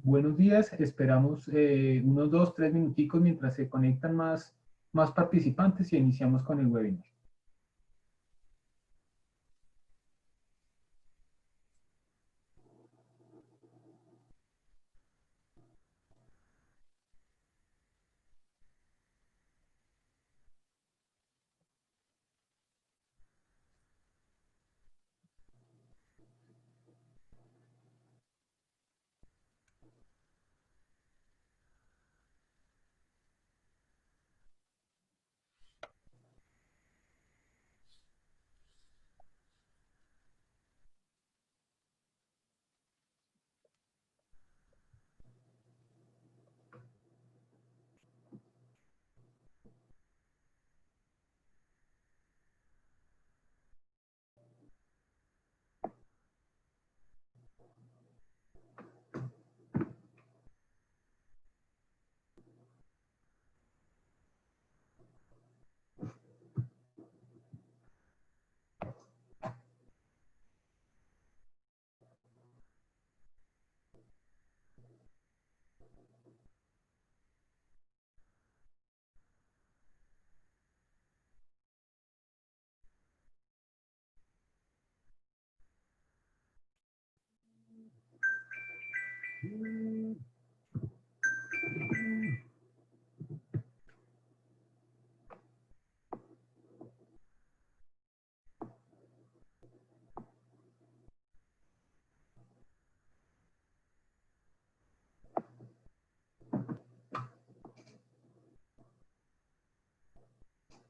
Buenos días, esperamos unos 2, 3 minuticos mientras se conectan más participantes y iniciamos con el webinar.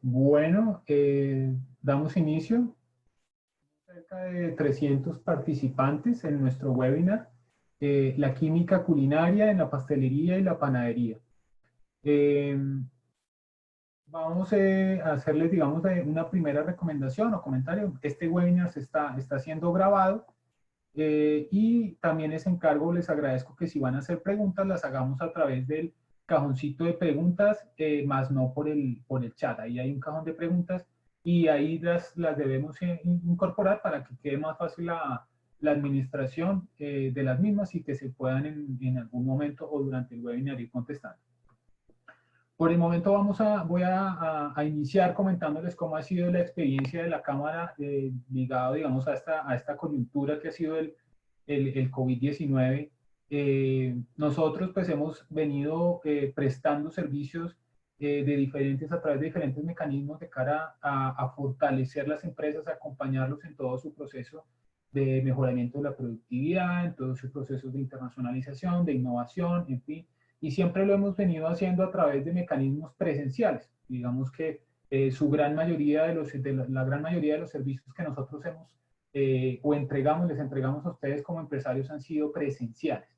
Bueno, damos inicio. Cerca de 300 participantes en nuestro webinar, la química culinaria en la pastelería y la panadería. Eh, Vamos a hacerles, digamos, una primera recomendación o comentario. Este webinar está siendo grabado y también les encargo, les agradezco que si van a hacer preguntas, las hagamos a través del cajoncito de preguntas, más no por el chat. Ahí hay un cajón de preguntas y ahí las debemos incorporar para que quede más fácil la administración de las mismas y que se puedan en algún momento o durante el webinar ir contestando. Por el momento voy a iniciar comentándoles cómo ha sido la experiencia de la Cámara ligado, digamos, a esta coyuntura que ha sido el COVID-19. Nosotros pues hemos venido prestando servicios a través de diferentes mecanismos de cara a fortalecer las empresas, a acompañarlos en todo su proceso de mejoramiento de la productividad, en todos sus procesos de internacionalización, de innovación, en fin, y siempre lo hemos venido haciendo a través de mecanismos presenciales. Digamos que su gran mayoría la gran mayoría de los servicios que nosotros hemos o les entregamos a ustedes como empresarios han sido presenciales.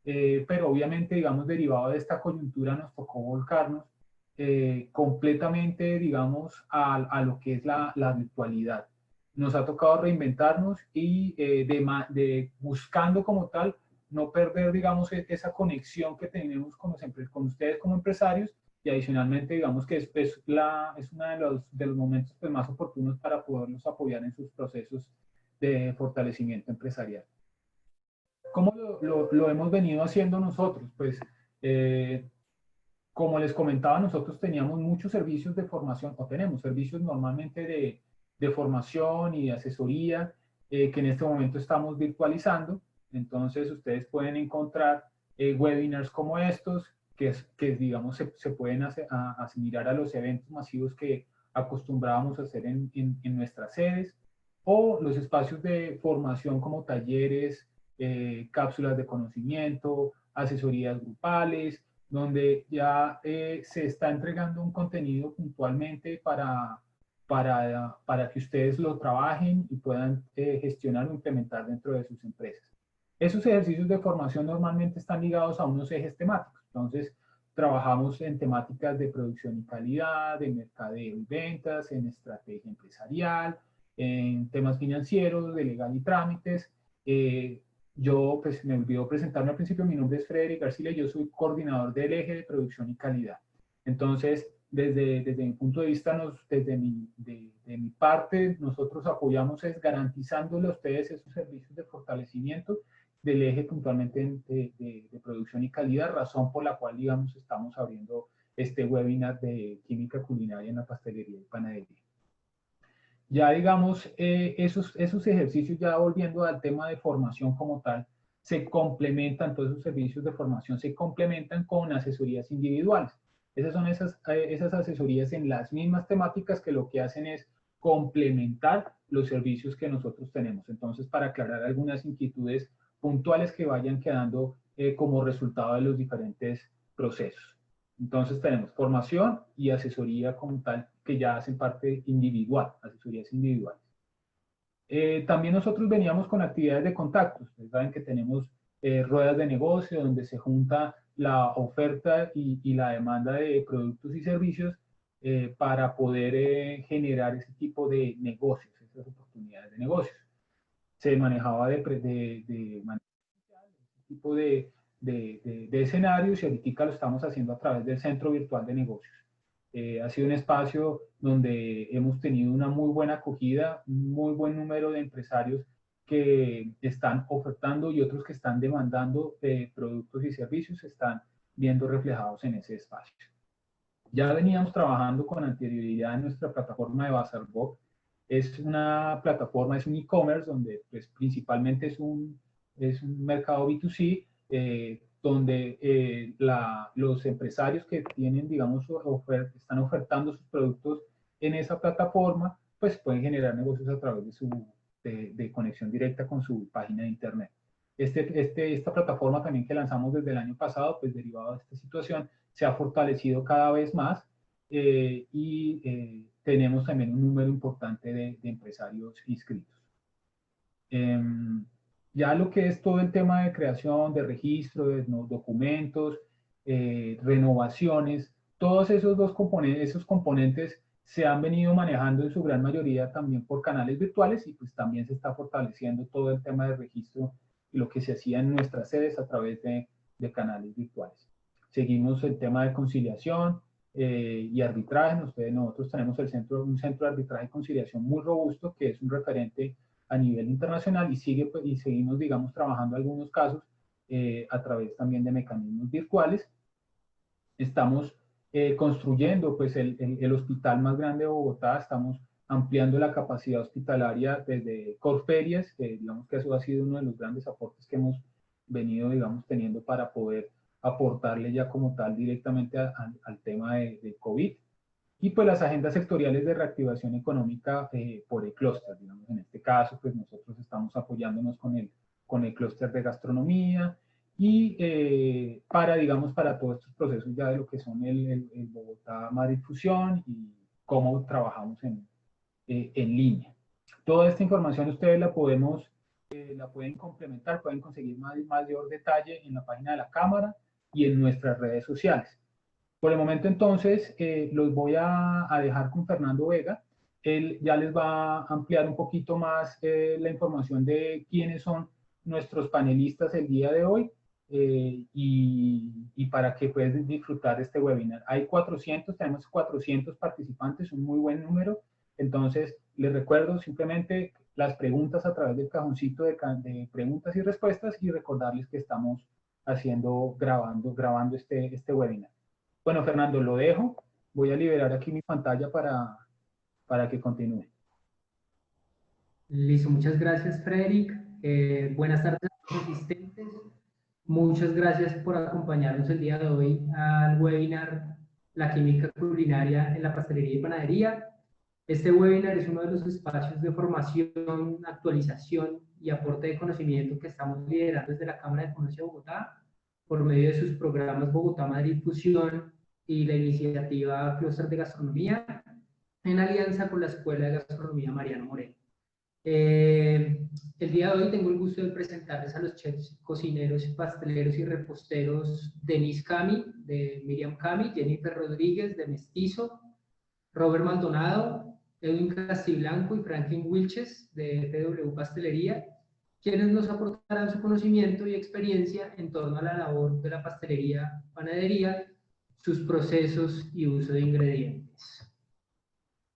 Pero obviamente, digamos, derivado de esta coyuntura nos tocó volcarnos completamente, digamos, a lo que es la virtualidad. Nos ha tocado reinventarnos y buscando como tal no perder, digamos, esa conexión que tenemos con ustedes como empresarios y adicionalmente, digamos, que es uno de los momentos pues, más oportunos para poderlos apoyar en sus procesos de fortalecimiento empresarial. ¿Cómo lo hemos venido haciendo nosotros? Pues, como les comentaba, nosotros teníamos muchos servicios de formación, o tenemos servicios normalmente de formación y de asesoría, que en este momento estamos virtualizando. Entonces, ustedes pueden encontrar webinars como estos, digamos, se pueden asimilar a los eventos masivos que acostumbrábamos a hacer en nuestras sedes, o los espacios de formación como talleres, cápsulas de conocimiento, asesorías grupales, donde ya se está entregando un contenido puntualmente para que ustedes lo trabajen y puedan gestionar o implementar dentro de sus empresas. Esos ejercicios de formación normalmente están ligados a unos ejes temáticos. Entonces, trabajamos en temáticas de producción y calidad, de mercadeo y ventas, en estrategia empresarial, en temas financieros, de legal y trámites. Yo, pues, me olvidó presentarme al principio, mi nombre es Frederic García y yo soy coordinador del eje de producción y calidad. Entonces, desde mi punto de vista, de mi parte, nosotros apoyamos es garantizándole a ustedes esos servicios de fortalecimiento del eje puntualmente de producción y calidad, razón por la cual, digamos, estamos abriendo este webinar de química culinaria en la pastelería y panadería. Ya, digamos, esos ejercicios, ya volviendo al tema de formación como tal, se complementan, todos esos servicios de formación se complementan con asesorías individuales. Esas son esas asesorías en las mismas temáticas que lo que hacen es complementar los servicios que nosotros tenemos. Entonces, para aclarar algunas inquietudes puntuales que vayan quedando como resultado de los diferentes procesos. Entonces tenemos formación y asesoría como tal, que ya hacen parte individual, asesorías individuales. También nosotros veníamos con actividades de contactos. Ustedes saben que tenemos ruedas de negocio donde se junta la oferta y la demanda de productos y servicios para poder generar ese tipo de negocios, esas oportunidades de negocios. Se manejaba ese tipo de escenarios y ahorita lo estamos haciendo a través del Centro Virtual de Negocios. Ha sido un espacio donde hemos tenido una muy buena acogida, un muy buen número de empresarios que están ofertando y otros que están demandando productos y servicios se están viendo reflejados en ese espacio. Ya veníamos trabajando con anterioridad en nuestra plataforma de Bazarbox. Es una plataforma, es un e-commerce donde pues, principalmente es un mercado B2C, donde los empresarios que tienen, digamos, están ofertando sus productos en esa plataforma, pues pueden generar negocios a través de conexión directa con su página de internet. Esta plataforma también que lanzamos desde el año pasado, pues derivado de esta situación, se ha fortalecido cada vez más y tenemos también un número importante de empresarios inscritos. Ya lo que es todo el tema de creación, de registro, de documentos, renovaciones, todos esos componentes se han venido manejando en su gran mayoría también por canales virtuales y pues también se está fortaleciendo todo el tema de registro y lo que se hacía en nuestras sedes a través de canales virtuales. Seguimos el tema de conciliación y arbitraje. Nosotros tenemos un centro de arbitraje y conciliación muy robusto que es un referente a nivel internacional y seguimos, digamos, trabajando algunos casos a través también de mecanismos virtuales. Estamos construyendo pues el hospital más grande de Bogotá, estamos ampliando la capacidad hospitalaria desde Corferias, digamos que eso ha sido uno de los grandes aportes que hemos venido, digamos, teniendo para poder aportarle ya como tal directamente al tema de COVID. Y pues las agendas sectoriales de reactivación económica por el clúster, digamos, en este caso, pues nosotros estamos apoyándonos con el clúster de gastronomía y digamos, para todos estos procesos ya de lo que son el Bogotá Madrid Fusión y cómo trabajamos en línea. Toda esta información ustedes la pueden complementar, pueden conseguir mayor detalle en la página de la Cámara y en nuestras redes sociales. Por el momento, entonces, los voy a dejar con Fernando Vega. Él ya les va a ampliar un poquito más la información de quiénes son nuestros panelistas el día de hoy y para que puedan disfrutar de este webinar. Tenemos 400 participantes, un muy buen número. Entonces, les recuerdo simplemente las preguntas a través del cajoncito de preguntas y respuestas y recordarles que estamos grabando este webinar. Bueno, Fernando, lo dejo. Voy a liberar aquí mi pantalla para que continúe. Listo, muchas gracias, Frederick. Buenas tardes a los asistentes. Muchas gracias por acompañarnos el día de hoy al webinar La química culinaria en la pastelería y panadería. Este webinar es uno de los espacios de formación, actualización y aporte de conocimiento que estamos liderando desde la Cámara de Comercio de Bogotá por medio de sus programas Bogotá Madrid Fusión y la iniciativa Clúster de Gastronomía en alianza con la Escuela de Gastronomía Mariano Moreno. El día de hoy tengo el gusto de presentarles a los chefs, cocineros, pasteleros y reposteros Denise Cami, de Miriam Cami, Jennifer Rodríguez, de Mestizo, Robert Maldonado, Edwin Castiblanco y Franklin Wilches, de PW Pastelería, quienes nos aportarán su conocimiento y experiencia en torno a la labor de la pastelería, panadería, sus procesos y uso de ingredientes.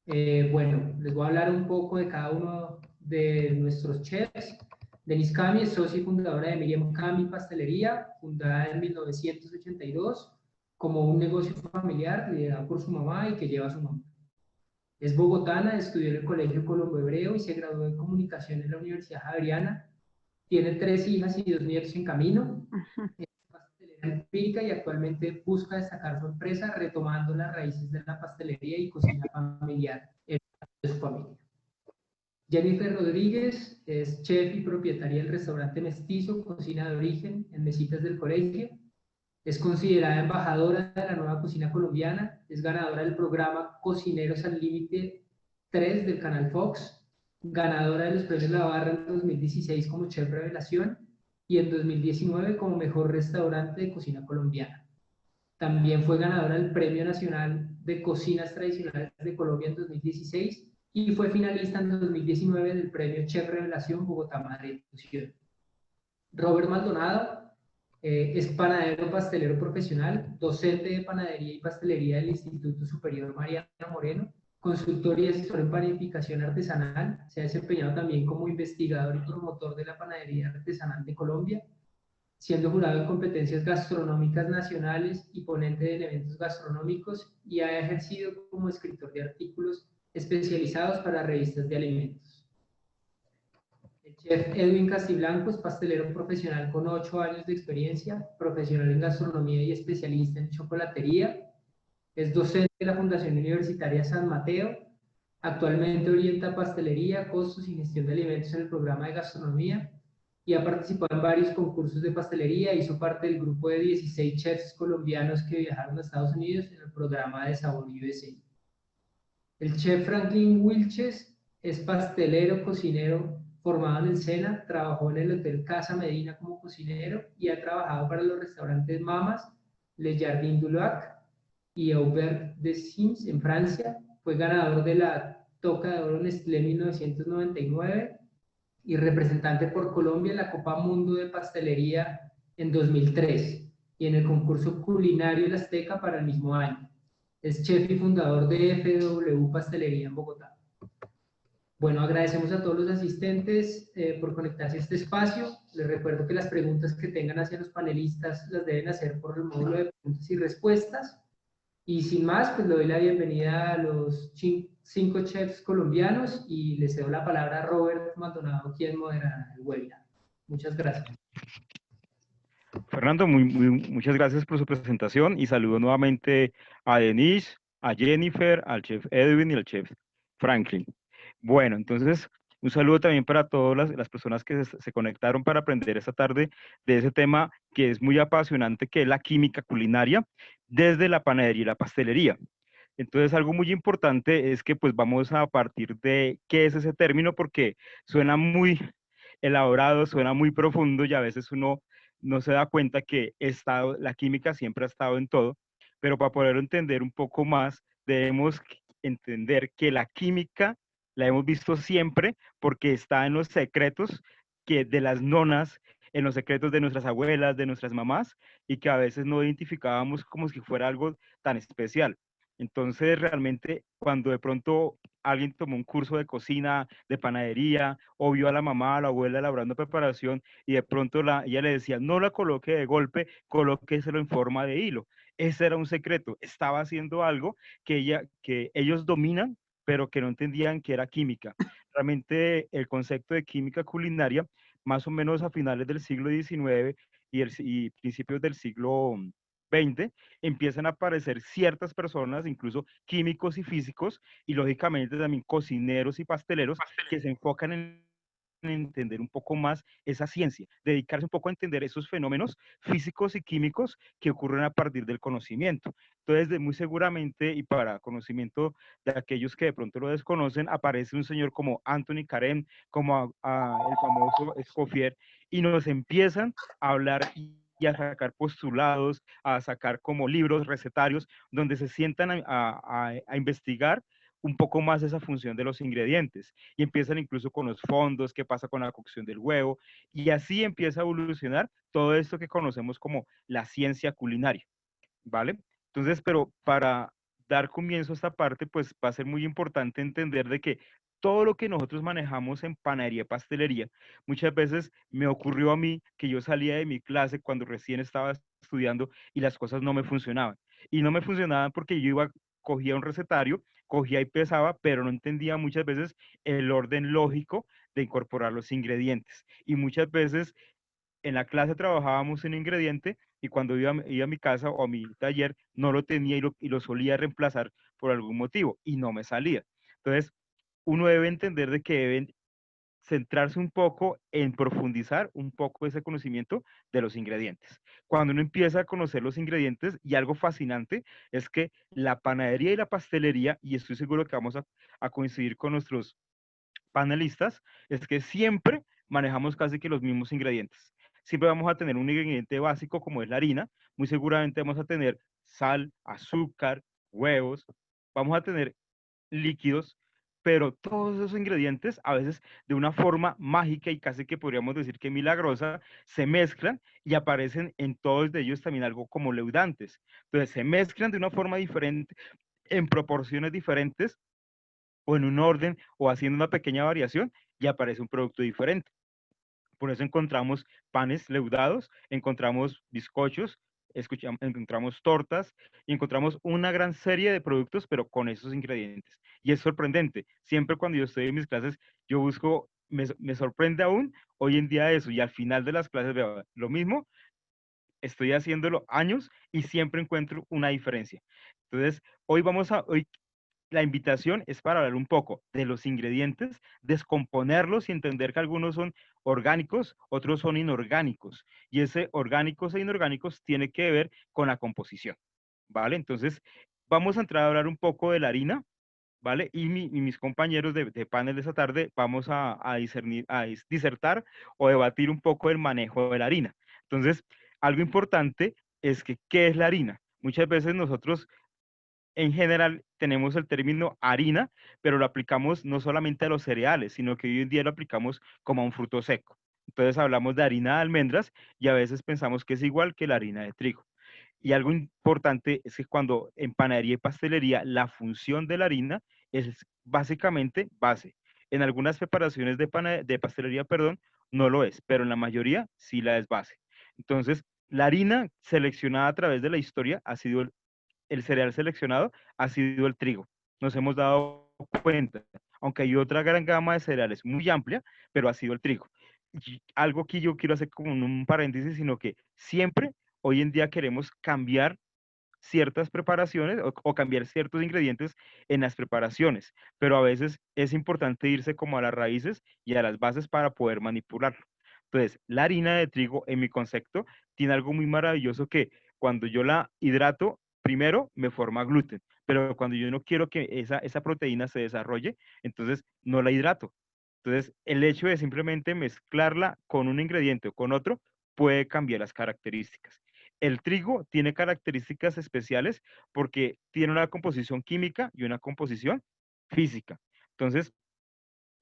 Bueno, les voy a hablar un poco de cada uno de nuestros chefs. Denise Cami es socia y fundadora de Miriam Cami Pastelería, fundada en 1982 como un negocio familiar liderado por su mamá y que lleva su nombre. Es bogotana, estudió en el Colegio Colombo Hebreo y se graduó en Comunicación en la Universidad Javeriana. Tiene 3 hijas y 2 nietos en camino. Es pastelera empírica y actualmente busca destacar su empresa retomando las raíces de la pastelería y cocina familiar de su familia. Jennifer Rodríguez es chef y propietaria del restaurante Mestizo, Cocina de Origen, en Mesitas del Colegio. Es considerada embajadora de la nueva cocina colombiana, es ganadora del programa Cocineros al Límite 3 del Canal Fox, ganadora de los premios La Barra en 2016 como Chef Revelación y en 2019 como Mejor Restaurante de Cocina Colombiana. También fue ganadora del Premio Nacional de Cocinas Tradicionales de Colombia en 2016 y fue finalista en 2019 del Premio Chef Revelación Bogotá-Madrid Fusión. Robert Maldonado es panadero pastelero profesional, docente de panadería y pastelería del Instituto Superior Mariano Moreno, consultor y asesor en panificación artesanal. Se ha desempeñado también como investigador y promotor de la panadería artesanal de Colombia, siendo jurado en competencias gastronómicas nacionales y ponente en eventos gastronómicos, y ha ejercido como escritor de artículos especializados para revistas de alimentos. El chef Edwin Castiblanco es pastelero profesional con 8 años de experiencia, profesional en gastronomía y especialista en chocolatería. Es docente de la Fundación Universitaria San Mateo. Actualmente orienta pastelería, costos y gestión de alimentos en el programa de gastronomía y ha participado en varios concursos de pastelería. Hizo parte del grupo de 16 chefs colombianos que viajaron a Estados Unidos en el programa de Sabor USA. El chef Franklin Wilches es pastelero, cocinero formado en el SENA, trabajó en el Hotel Casa Medina como cocinero y ha trabajado para los restaurantes Mamas, Le Jardin du Lac y Aubert de Sims en Francia. Fue ganador de la Toca de Oro Nestlé en 1999 y representante por Colombia en la Copa Mundo de Pastelería en 2003 y en el concurso culinario El Azteca para el mismo año. Es chef y fundador de FW Pastelería en Bogotá. Bueno, agradecemos a todos los asistentes por conectarse a este espacio. Les recuerdo que las preguntas que tengan hacia los panelistas las deben hacer por el módulo de preguntas y respuestas. Y sin más, pues le doy la bienvenida a los 5 chefs colombianos y les cedo la palabra a Robert Maldonado, quien moderará el webinar. Muchas gracias. Fernando, muchas gracias por su presentación y saludo nuevamente a Denise, a Jennifer, al chef Edwin y al chef Franklin. Bueno, entonces un saludo también para todas las personas que se conectaron para aprender esta tarde de ese tema que es muy apasionante, que es la química culinaria desde la panadería y la pastelería. Entonces, algo muy importante es que pues vamos a partir de qué es ese término, porque suena muy elaborado, suena muy profundo y a veces uno no se da cuenta que la química siempre ha estado en todo, pero para poder entender un poco más, debemos entender que la química la hemos visto siempre porque está en los secretos de las nonas, en los secretos de nuestras abuelas, de nuestras mamás, y que a veces no identificábamos como si fuera algo tan especial. Entonces, realmente, cuando de pronto alguien tomó un curso de cocina, de panadería, o vio a la mamá, a la abuela elaborando preparación, y de pronto ella le decía, no la coloque de golpe, colóqueselo en forma de hilo. Ese era un secreto. Estaba haciendo algo que ellos dominan, pero que no entendían que era química. Realmente, el concepto de química culinaria, más o menos a finales del siglo XIX y principios del siglo XX, empiezan a aparecer ciertas personas, incluso químicos y físicos, y lógicamente también cocineros y pasteleros, que se enfocan en entender un poco más esa ciencia, dedicarse un poco a entender esos fenómenos físicos y químicos que ocurren a partir del conocimiento. Entonces, muy seguramente, y para conocimiento de aquellos que de pronto lo desconocen, aparece un señor como Anthony Carême, como el famoso Escoffier, y nos empiezan a hablar y a sacar postulados, a sacar como libros recetarios, donde se sientan a investigar un poco más esa función de los ingredientes y empiezan incluso con los fondos, qué pasa con la cocción del huevo, y así empieza a evolucionar todo esto que conocemos como la ciencia culinaria, ¿vale? Entonces, pero para dar comienzo a esta parte, pues va a ser muy importante entender de que todo lo que nosotros manejamos en panadería y pastelería, muchas veces me ocurrió a mí que yo salía de mi clase cuando recién estaba estudiando y las cosas no me funcionaban. Y no me funcionaban porque yo iba, cogía un recetario, cogía y pesaba, pero no entendía muchas veces el orden lógico de incorporar los ingredientes. Y muchas veces en la clase trabajábamos un ingrediente y cuando iba a mi casa o a mi taller no lo tenía y lo solía reemplazar por algún motivo y no me salía. Entonces, uno debe entender de que deben centrarse un poco en profundizar un poco ese conocimiento de los ingredientes. Cuando uno empieza a conocer los ingredientes, y algo fascinante es que la panadería y la pastelería, y estoy seguro que vamos a coincidir con nuestros panelistas, es que siempre manejamos casi que los mismos ingredientes. Siempre vamos a tener un ingrediente básico como es la harina, muy seguramente vamos a tener sal, azúcar, huevos, vamos a tener líquidos, pero todos esos ingredientes a veces de una forma mágica y casi que podríamos decir que milagrosa, se mezclan y aparecen en todos de ellos también algo como leudantes. Entonces se mezclan de una forma diferente, en proporciones diferentes o en un orden o haciendo una pequeña variación y aparece un producto diferente. Por eso encontramos panes leudados, encontramos bizcochos, encontramos tortas y encontramos una gran serie de productos, pero con esos ingredientes. Y es sorprendente. Siempre cuando yo estoy en mis clases, yo busco, me sorprende aún hoy en día eso. Y al final de las clases veo lo mismo, estoy haciéndolo años y siempre encuentro una diferencia. Entonces, hoy la invitación es para hablar un poco de los ingredientes, descomponerlos y entender que algunos son orgánicos, otros son inorgánicos. Y ese orgánicos e inorgánicos tiene que ver con la composición, ¿vale? Entonces, vamos a entrar a hablar un poco de la harina, ¿vale? Y mis compañeros de panel de esta tarde vamos a disertar o debatir un poco el manejo de la harina. Entonces, algo importante es que, ¿qué es la harina? Muchas veces nosotros en general tenemos el término harina, pero lo aplicamos no solamente a los cereales, sino que hoy en día lo aplicamos como a un fruto seco. Entonces hablamos de harina de almendras y a veces pensamos que es igual que la harina de trigo. Y algo importante es que cuando en panadería y pastelería la función de la harina es básicamente base. En algunas preparaciones de pastelería, perdón, no lo es, pero en la mayoría sí la es base. Entonces, la harina seleccionada a través de la historia ha sido el cereal seleccionado ha sido el trigo. Nos hemos dado cuenta, aunque hay otra gran gama de cereales muy amplia, pero ha sido el trigo. Y algo que yo quiero hacer como un paréntesis, sino que siempre, hoy en día queremos cambiar ciertas preparaciones o cambiar ciertos ingredientes en las preparaciones, pero a veces es importante irse como a las raíces y a las bases para poder manipularlo. Entonces, la harina de trigo, en mi concepto, tiene algo muy maravilloso que cuando yo la hidrato, primero me forma gluten, pero cuando yo no quiero que esa proteína se desarrolle, entonces no la hidrato. Entonces, el hecho de simplemente mezclarla con un ingrediente o con otro puede cambiar las características. El trigo tiene características especiales porque tiene una composición química y una composición física. Entonces,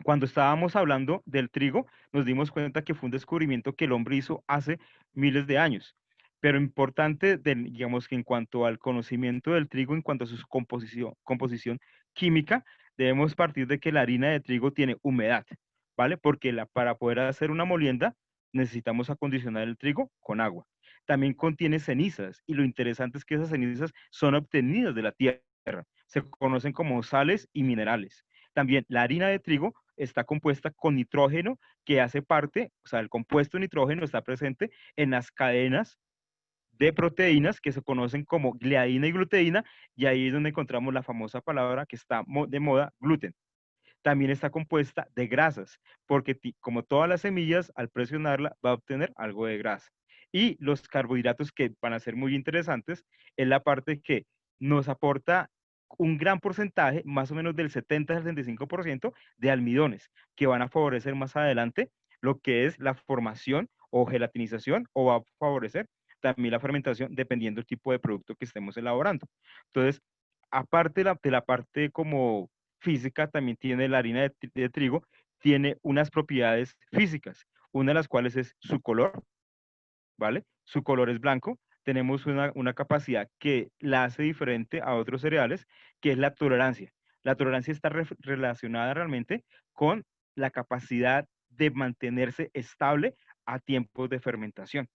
cuando estábamos hablando del trigo, nos dimos cuenta que fue un descubrimiento que el hombre hizo hace miles de años. Pero importante, digamos que en cuanto al conocimiento del trigo, en cuanto a su composición química, debemos partir de que la harina de trigo tiene humedad, ¿vale? Porque para poder hacer una molienda necesitamos acondicionar el trigo con agua. También contiene cenizas y lo interesante es que esas cenizas son obtenidas de la tierra. Se conocen como sales y minerales. También la harina de trigo está compuesta con nitrógeno que hace parte, o sea, el compuesto nitrógeno está presente en las cadenas de proteínas que se conocen como gliadina y gluteína, y ahí es donde encontramos la famosa palabra que está de moda, gluten. También está compuesta de grasas, porque como todas las semillas, al presionarla va a obtener algo de grasa. Y los carbohidratos que van a ser muy interesantes es la parte que nos aporta un gran porcentaje, más o menos del 70 al 75% de almidones, que van a favorecer más adelante lo que es la formación o gelatinización, o va a favorecer también la fermentación, dependiendo del tipo de producto que estemos elaborando. Entonces, aparte de la parte como física, también tiene la harina de trigo, tiene unas propiedades físicas, una de las cuales es su color, ¿vale? Su color es blanco, tenemos una capacidad que la hace diferente a otros cereales, que es la tolerancia. La tolerancia está relacionada realmente con la capacidad de mantenerse estable a tiempos de fermentación.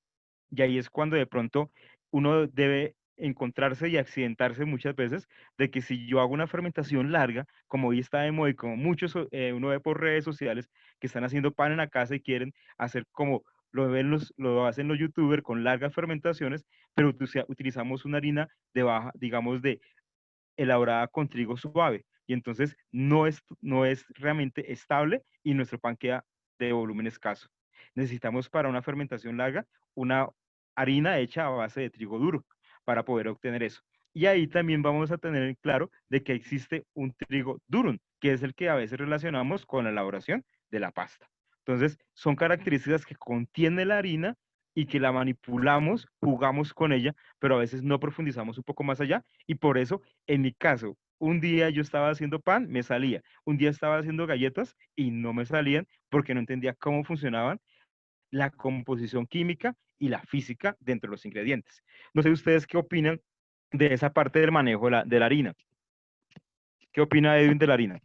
Y ahí es cuando de pronto uno debe encontrarse y accidentarse muchas veces de que si yo hago una fermentación larga, como hoy está de moda y como muchos uno ve por redes sociales que están haciendo pan en la casa y quieren hacer como lo hacen los youtubers con largas fermentaciones, pero utilizamos una harina de baja, digamos, de elaborada con trigo suave. Y entonces no es realmente estable y nuestro pan queda de volumen escaso. Necesitamos para una fermentación larga una harina hecha a base de trigo duro para poder obtener eso. Y ahí también vamos a tener en claro de que existe un trigo durum, que es el que a veces relacionamos con la elaboración de la pasta. Entonces, son características que contiene la harina y que la manipulamos, jugamos con ella, pero a veces no profundizamos un poco más allá. Y por eso, en mi caso, un día yo estaba haciendo pan, me salía. Un día estaba haciendo galletas y no me salían porque no entendía cómo funcionaban la composición química y la física dentro de los ingredientes. No sé ustedes qué opinan de esa parte del manejo de la harina. ¿Qué opina Edwin de la harina?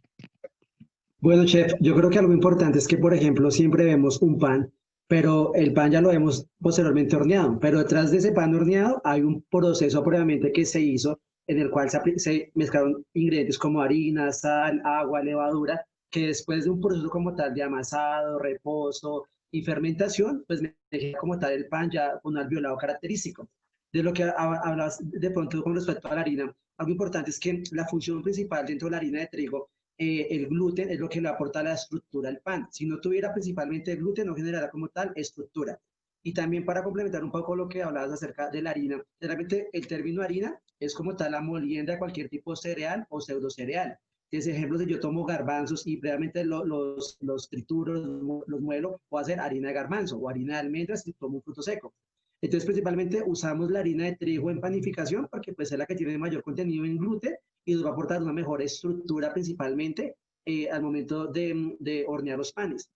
Bueno, chef, yo creo que algo importante es que, por ejemplo, siempre vemos un pan, pero el pan ya lo vemos posteriormente horneado, pero detrás de ese pan horneado hay un proceso previamente que se hizo en el cual se mezclaron ingredientes como harina, sal, agua, levadura, que después de un proceso como tal de amasado, reposo y fermentación, pues me deja como tal el pan ya con un alveolado característico. De lo que hablas de pronto con respecto a la harina, algo importante es que la función principal dentro de la harina de trigo el gluten es lo que le aporta la estructura al pan. Si no tuviera principalmente el gluten, no generará como tal estructura. Y también para complementar un poco lo que hablabas acerca de la harina, realmente el término harina es como tal la molienda de cualquier tipo de cereal o pseudo cereal. Ese ejemplo, si yo tomo garbanzos y realmente los trituro, los muelo, puedo hacer harina de garbanzo o harina de almendras si tomo un fruto seco. Entonces, principalmente usamos la harina de trigo en panificación porque pues, es la que tiene mayor contenido en gluten y nos va a aportar una mejor estructura principalmente al momento de hornear los panes.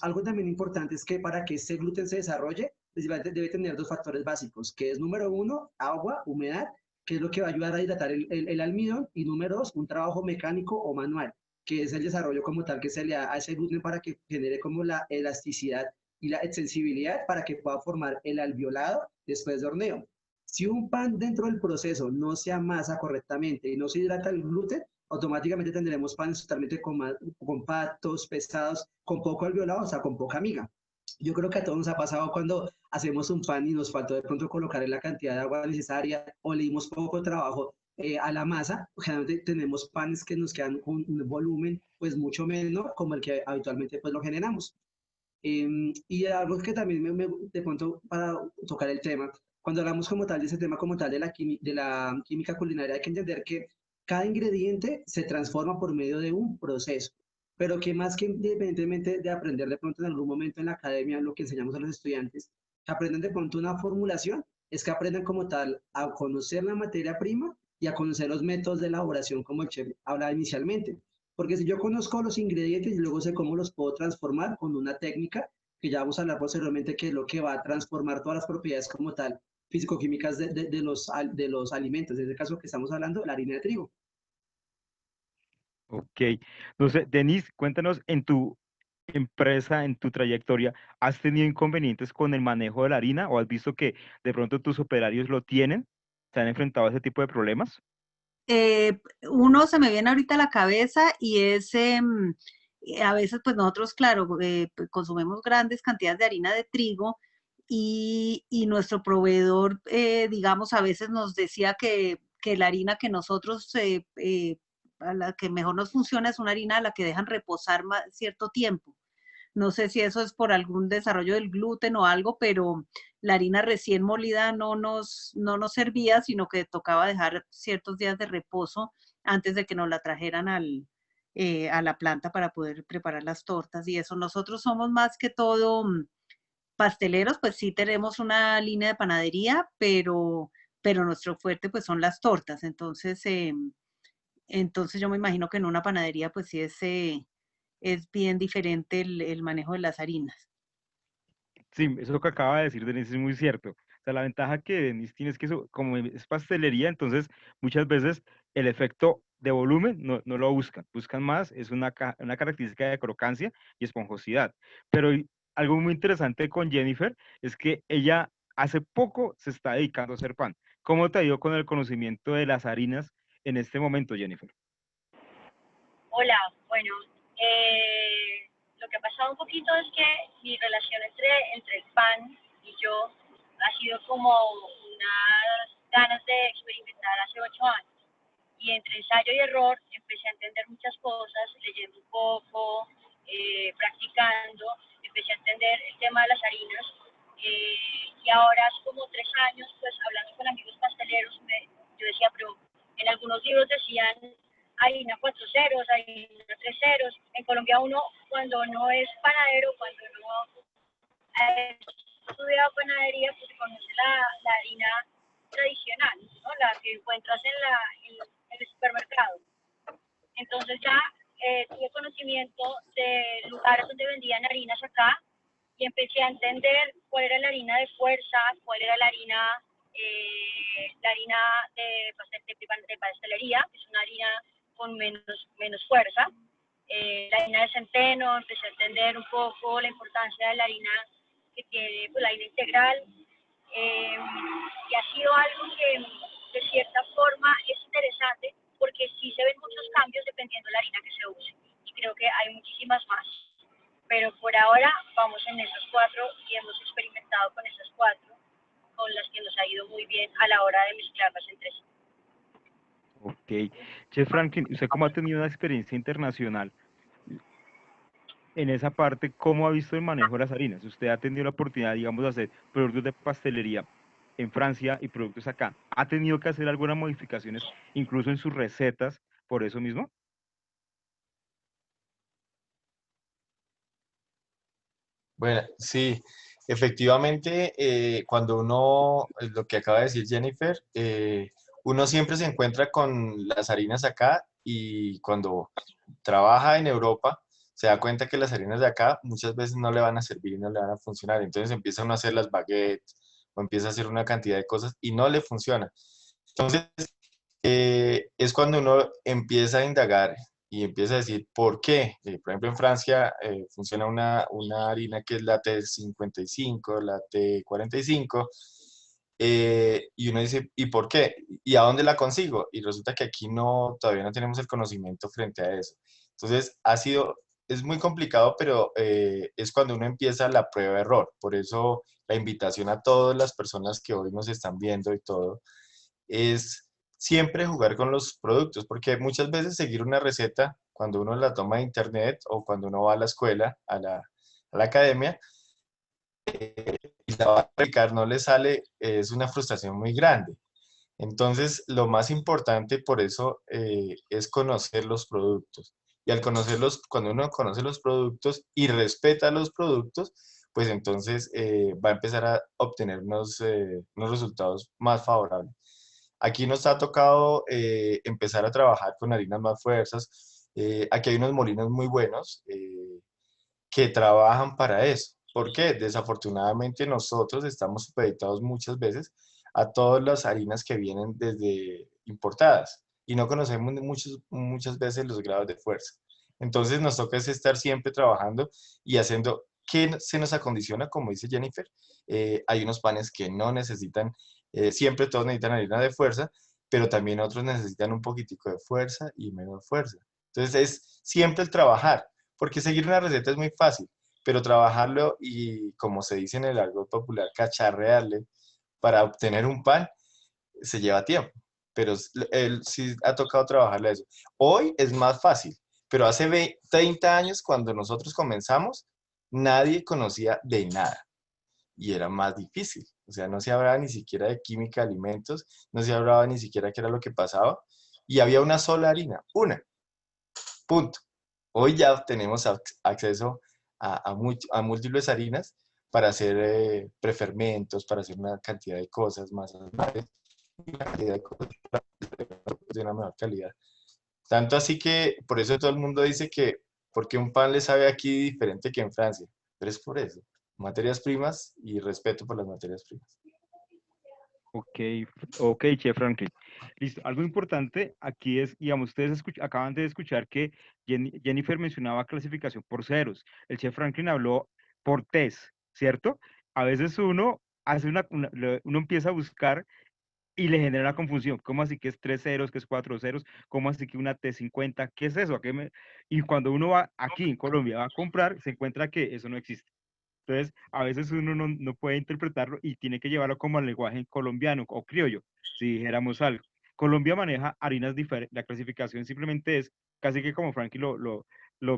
Algo también importante es que para que este gluten se desarrolle, principalmente debe tener dos factores básicos, que es número uno, agua, humedad, que es lo que va a ayudar a hidratar el almidón, y número dos, un trabajo mecánico o manual, que es el desarrollo como tal que se le da a ese gluten para que genere como la elasticidad y la extensibilidad para que pueda formar el alveolado después de horneo. Si un pan dentro del proceso no se amasa correctamente y no se hidrata el gluten, automáticamente tendremos panes totalmente compactos, pesados, con poco alveolado, o sea, con poca miga. Yo creo que a todos nos ha pasado cuando hacemos un pan y nos faltó de pronto colocar la cantidad de agua necesaria o le dimos poco trabajo a la masa. Generalmente tenemos panes que nos quedan con un volumen pues mucho menor como el que habitualmente pues lo generamos. Y algo que también de pronto para tocar el tema, cuando hablamos como tal de ese tema como tal de la química culinaria, hay que entender que cada ingrediente se transforma por medio de un proceso, pero que más que independientemente de aprender de pronto en algún momento en la academia, lo que enseñamos a los estudiantes, que aprenden de pronto una formulación, es que aprendan como tal a conocer la materia prima y a conocer los métodos de elaboración como el chef hablaba inicialmente. Porque si yo conozco los ingredientes y luego sé cómo los puedo transformar con una técnica, que ya vamos a hablar posteriormente, que es lo que va a transformar todas las propiedades como tal, físico-químicas de los alimentos. En este caso que estamos hablando, la harina de trigo. Ok. Entonces, Denise, cuéntanos en tu empresa, en tu trayectoria, ¿has tenido inconvenientes con el manejo de la harina o has visto que de pronto tus operarios lo tienen? ¿Se han enfrentado a ese tipo de problemas? Uno se me viene ahorita a la cabeza y es, a veces pues nosotros, claro, pues, consumimos grandes cantidades de harina de trigo y nuestro proveedor, digamos, a veces nos decía que la harina que nosotros, a la que mejor nos funciona es una harina a la que dejan reposar cierto tiempo. No sé si eso es por algún desarrollo del gluten o algo, pero la harina recién molida no nos servía, sino que tocaba dejar ciertos días de reposo antes de que nos la trajeran a la planta para poder preparar las tortas y eso. Nosotros somos más que todo pasteleros, pues sí tenemos una línea de panadería, pero nuestro fuerte pues son las tortas. Entonces yo me imagino que en una panadería pues sí es bien diferente el manejo de las harinas. Sí, eso que acaba de decir Denise es muy cierto. O sea, la ventaja que Denise tiene es que como es pastelería, entonces muchas veces el efecto de volumen no lo buscan, buscan más, es una característica de crocancia y esponjosidad. Pero algo muy interesante con Jennifer es que ella hace poco se está dedicando a hacer pan. ¿Cómo te ha ido con el conocimiento de las harinas en este momento, Jennifer? Hola, bueno, lo que ha pasado un poquito es que mi relación entre el pan y yo ha sido como unas ganas de experimentar hace 8 años. Y entre ensayo y error empecé a entender muchas cosas, leyendo un poco, practicando, empecé a entender el tema de las harinas. Y ahora hace como 3 años, pues hablando con amigos pasteleros, yo decía, pero en algunos libros decían harina 4 ceros, harina 3 ceros. En Colombia uno, cuando no es panadero, cuando no ha estudiado panadería, pues se conoce la harina tradicional, ¿no? La que encuentras en el supermercado. Entonces ya tuve conocimiento de lugares donde vendían harinas acá y empecé a entender cuál era la harina de fuerza, cuál era la harina de pastelería, que es una harina con menos fuerza. La harina de centeno, empecé a entender un poco la importancia de la harina que tiene, pues, la harina integral. Y ha sido algo que de cierta forma es interesante porque sí se ven muchos cambios dependiendo de la harina que se use. Y creo que hay muchísimas más. Pero por ahora vamos en esos 4 y hemos experimentado con esas 4, con las que nos ha ido muy bien a la hora de mezclarlas entre sí. Ok. Chef Franklin, ¿usted cómo ha tenido una experiencia internacional en esa parte? ¿Cómo ha visto el manejo de las harinas? Usted ha tenido la oportunidad, digamos, de hacer productos de pastelería en Francia y productos acá. ¿Ha tenido que hacer algunas modificaciones incluso en sus recetas por eso mismo? Bueno, sí, efectivamente, cuando uno, lo que acaba de decir Jennifer, uno siempre se encuentra con las harinas acá y cuando trabaja en Europa se da cuenta que las harinas de acá muchas veces no le van a servir y no le van a funcionar. Entonces empieza uno a hacer las baguettes o empieza a hacer una cantidad de cosas y no le funciona. Entonces, es cuando uno empieza a indagar y empieza a decir por qué. Por ejemplo, en Francia funciona una harina que es la T55, la T45, y uno dice, ¿y por qué? ¿Y a dónde la consigo? Y resulta que aquí no, todavía no tenemos el conocimiento frente a eso. Entonces, es muy complicado, pero es cuando uno empieza la prueba-error. Por eso la invitación a todas las personas que hoy nos están viendo y todo es siempre jugar con los productos, porque muchas veces seguir una receta, cuando uno la toma de internet o cuando uno va a la escuela, a la academia, y la va a aplicar, no le sale, es una frustración muy grande. Entonces, lo más importante por eso es conocer los productos. Y al conocerlos, cuando uno conoce los productos y respeta los productos, pues entonces va a empezar a obtener unos resultados más favorables. Aquí nos ha tocado empezar a trabajar con harinas más fuerzas. Aquí hay unos molinos muy buenos que trabajan para eso. ¿Por qué? Desafortunadamente nosotros estamos supeditados muchas veces a todas las harinas que vienen desde importadas y no conocemos muchas veces los grados de fuerza. Entonces nos toca es estar siempre trabajando y haciendo que se nos acondiciona, como dice Jennifer. Hay unos panes que no necesitan, siempre todos necesitan harina de fuerza, pero también otros necesitan un poquitico de fuerza y menos fuerza. Entonces es siempre el trabajar, porque seguir una receta es muy fácil, pero trabajarlo y, como se dice en el argot popular, cacharrearle para obtener un pan, se lleva tiempo. Pero él sí ha tocado trabajarle eso. Hoy es más fácil, pero hace 30 años, cuando nosotros comenzamos, nadie conocía de nada y era más difícil. O sea, no se hablaba ni siquiera de química de alimentos, no se hablaba ni siquiera qué era lo que pasaba y había una sola harina, una, punto. Hoy ya tenemos acceso a múltiples harinas para hacer prefermentos, para hacer una cantidad de cosas más y una cantidad de cosas de una mejor calidad. Tanto así que por eso todo el mundo dice que porque un pan le sabe aquí diferente que en Francia, pero es por eso, materias primas y respeto por las materias primas. Ok, ok, Chef Franklin. Listo. Algo importante aquí es, digamos, ustedes acaban de escuchar que Jennifer mencionaba clasificación por ceros. El Chef Franklin habló por test, ¿cierto? A veces uno hace uno empieza a buscar y le genera una confusión. ¿Cómo así que es 3 ceros, que es 4 ceros? ¿Cómo así que una T50? ¿Qué es eso? Y cuando uno va aquí en Colombia va a comprar, se encuentra que eso no existe. Entonces, a veces uno no puede interpretarlo y tiene que llevarlo como al lenguaje colombiano o criollo, si dijéramos algo. Colombia maneja harinas diferentes. La clasificación simplemente es casi que como Frankie lo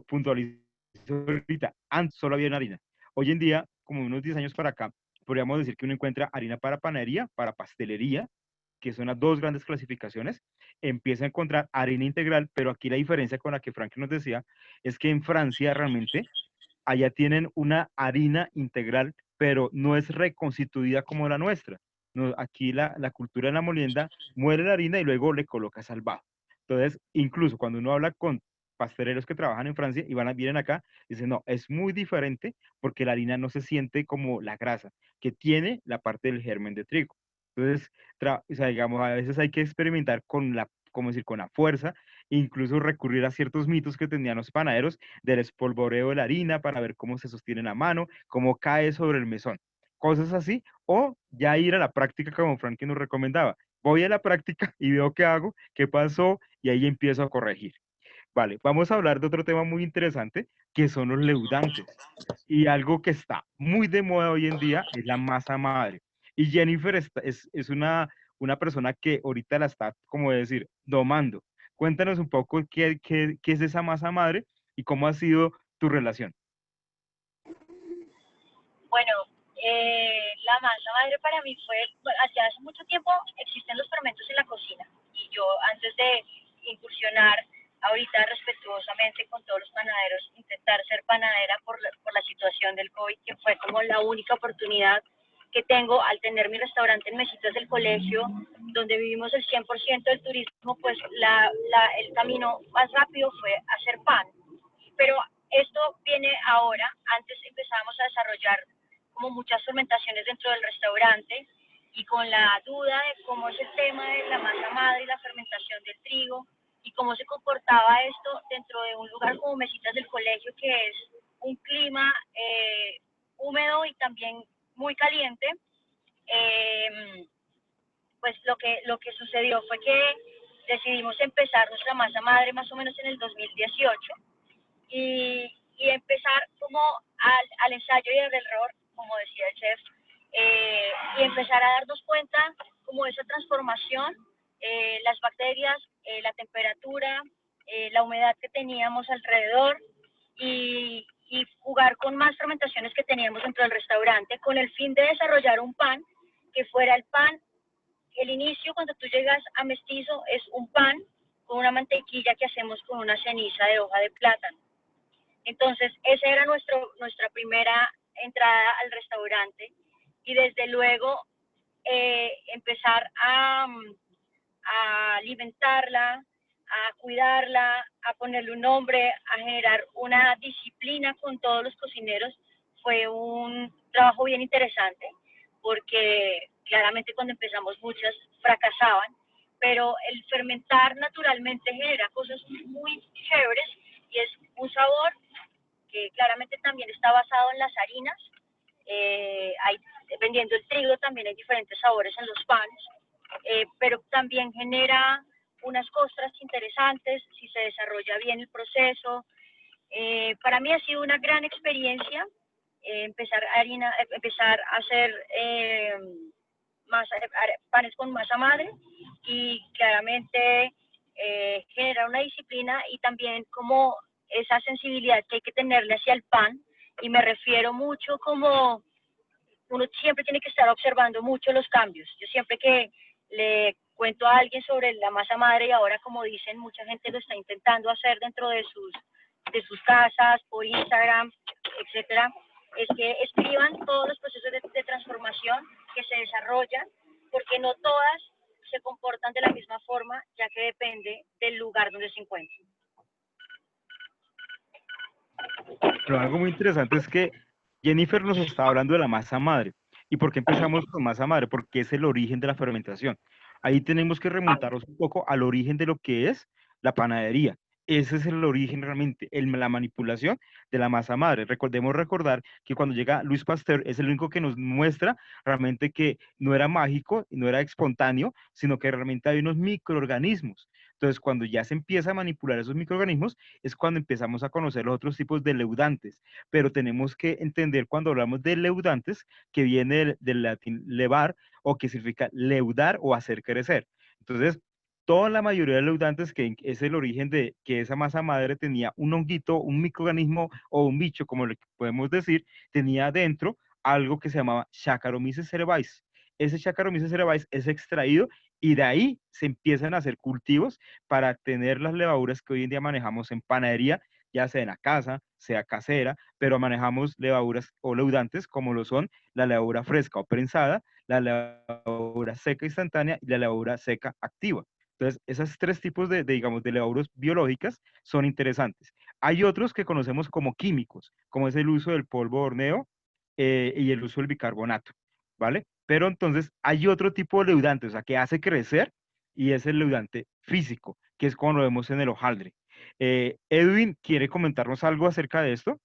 puntualizó ahorita. Antes solo había una harina. Hoy en día, como unos 10 años para acá, podríamos decir que uno encuentra harina para panadería, para pastelería, que son las dos grandes clasificaciones. Empieza a encontrar harina integral, pero aquí la diferencia con la que Frankie nos decía es que en Francia realmente allá tienen una harina integral, pero no es reconstituida como la nuestra. No, aquí la cultura de la molienda muere la harina y luego le coloca salvado. Entonces, incluso cuando uno habla con pasteleros que trabajan en Francia y vienen acá, dicen, no, es muy diferente porque la harina no se siente como la grasa, que tiene la parte del germen de trigo. Entonces, o sea, digamos, a veces hay que experimentar con como decir, con la fuerza, e incluso recurrir a ciertos mitos que tenían los panaderos del espolvoreo de la harina para ver cómo se sostiene la mano, cómo cae sobre el mesón, cosas así, o ya ir a la práctica como Frankie nos recomendaba. Voy a la práctica y veo qué hago, qué pasó, y ahí empiezo a corregir. Vale, vamos a hablar de otro tema muy interesante, que son los leudantes. Y algo que está muy de moda hoy en día es la masa madre. Y Jennifer es una persona que ahorita la está, como decir, domando. Cuéntanos un poco qué es esa masa madre y cómo ha sido tu relación. Bueno, la masa madre para mí fue, bueno, hace mucho tiempo existen los fermentos en la cocina y yo antes de incursionar ahorita respetuosamente con todos los panaderos, intentar ser panadera por la situación del COVID, que fue como la única oportunidad que tengo al tener mi restaurante en Mesitas del Colegio, donde vivimos el 100% del turismo, pues el camino más rápido fue hacer pan. Pero esto viene ahora, antes empezábamos a desarrollar como muchas fermentaciones dentro del restaurante y con la duda de cómo es el tema de la masa madre y la fermentación del trigo y cómo se comportaba esto dentro de un lugar como Mesitas del Colegio, que es un clima húmedo y también muy caliente. Pues lo que sucedió fue que decidimos empezar nuestra masa madre más o menos en el 2018 y empezar como al ensayo y al error, como decía el chef, y empezar a darnos cuenta como esa transformación, las bacterias, la temperatura, la humedad que teníamos alrededor y jugar con más fermentaciones que teníamos dentro del restaurante con el fin de desarrollar un pan que fuera el pan. El inicio cuando tú llegas a Mestizo es un pan con una mantequilla que hacemos con una ceniza de hoja de plátano. Entonces, esa era nuestra primera entrada al restaurante y desde luego empezar a alimentarla, a cuidarla, a ponerle un nombre, a generar una disciplina con todos los cocineros, fue un trabajo bien interesante, porque claramente cuando empezamos muchas fracasaban, pero el fermentar naturalmente genera cosas muy chéveres y es un sabor que claramente también está basado en las harinas. Dependiendo del trigo también hay diferentes sabores en los panes, pero también genera unas costras interesantes si se desarrolla bien el proceso. Para mí ha sido una gran experiencia empezar a hacer panes con masa madre y claramente generar una disciplina y también como esa sensibilidad que hay que tenerle hacia el pan, y me refiero mucho como uno siempre tiene que estar observando mucho los cambios. Yo siempre que le cuento a alguien sobre la masa madre, y ahora como dicen, mucha gente lo está intentando hacer dentro de sus casas, por Instagram, etcétera, es que escriban todos los procesos de transformación que se desarrollan, porque no todas se comportan de la misma forma, ya que depende del lugar donde se encuentren. Pero algo muy interesante es que Jennifer nos está hablando de la masa madre. ¿Y por qué empezamos con masa madre? Porque es el origen de la fermentación. Ahí tenemos que remontarnos un poco al origen de lo que es la panadería. Ese es el origen realmente, la manipulación de la masa madre. Recordar que cuando llega Luis Pasteur es el único que nos muestra realmente que no era mágico, no era espontáneo, sino que realmente hay unos microorganismos. Entonces, cuando ya se empieza a manipular esos microorganismos, es cuando empezamos a conocer los otros tipos de leudantes. Pero tenemos que entender cuando hablamos de leudantes, que viene del latín levar, o que significa leudar o hacer crecer. Entonces, toda la mayoría de leudantes, que es el origen de que esa masa madre tenía un honguito, un microorganismo o un bicho, como le podemos decir, tenía dentro algo que se llamaba Saccharomyces cerevisiae. Ese Saccharomyces cerevisiae es extraído y de ahí se empiezan a hacer cultivos para tener las levaduras que hoy en día manejamos en panadería, ya sea en la casa, sea casera, pero manejamos levaduras o leudantes como lo son la levadura fresca o prensada, la levadura seca instantánea y la levadura seca activa. Entonces, esos tres tipos digamos, de levaduras biológicas son interesantes. Hay otros que conocemos como químicos, como es el uso del polvo de horneo y el uso del bicarbonato, ¿vale? Pero entonces hay otro tipo de leudante, o sea, que hace crecer y es el leudante físico, que es como lo vemos en el hojaldre. Edwin, ¿quiere comentarnos algo acerca de esto?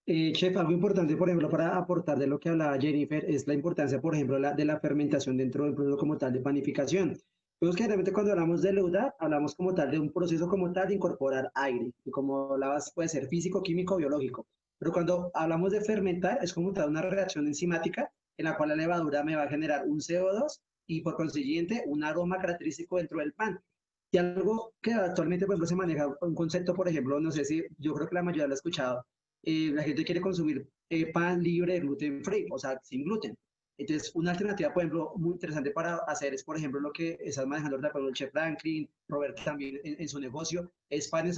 Chef, algo importante, por ejemplo, para aportar de lo que hablaba Jennifer, es la importancia, por ejemplo, de la fermentación dentro del proceso como tal de panificación. Entonces, generalmente cuando hablamos de leudar, hablamos como tal de un proceso como tal de incorporar aire, y como hablabas, puede ser físico, químico, biológico. Pero cuando hablamos de fermentar, es como tal una reacción enzimática en la cual la levadura me va a generar un CO2 y por consiguiente un aroma característico dentro del pan. Y algo que actualmente, por ejemplo, se maneja un concepto, por ejemplo, no sé si, yo creo que la mayoría lo ha escuchado, la gente quiere consumir pan libre de gluten free, o sea, sin gluten. Entonces, una alternativa, por ejemplo, muy interesante para hacer es, por ejemplo, lo que estás manejando ahorita con el chef Franklin, Robert también en su negocio, es panes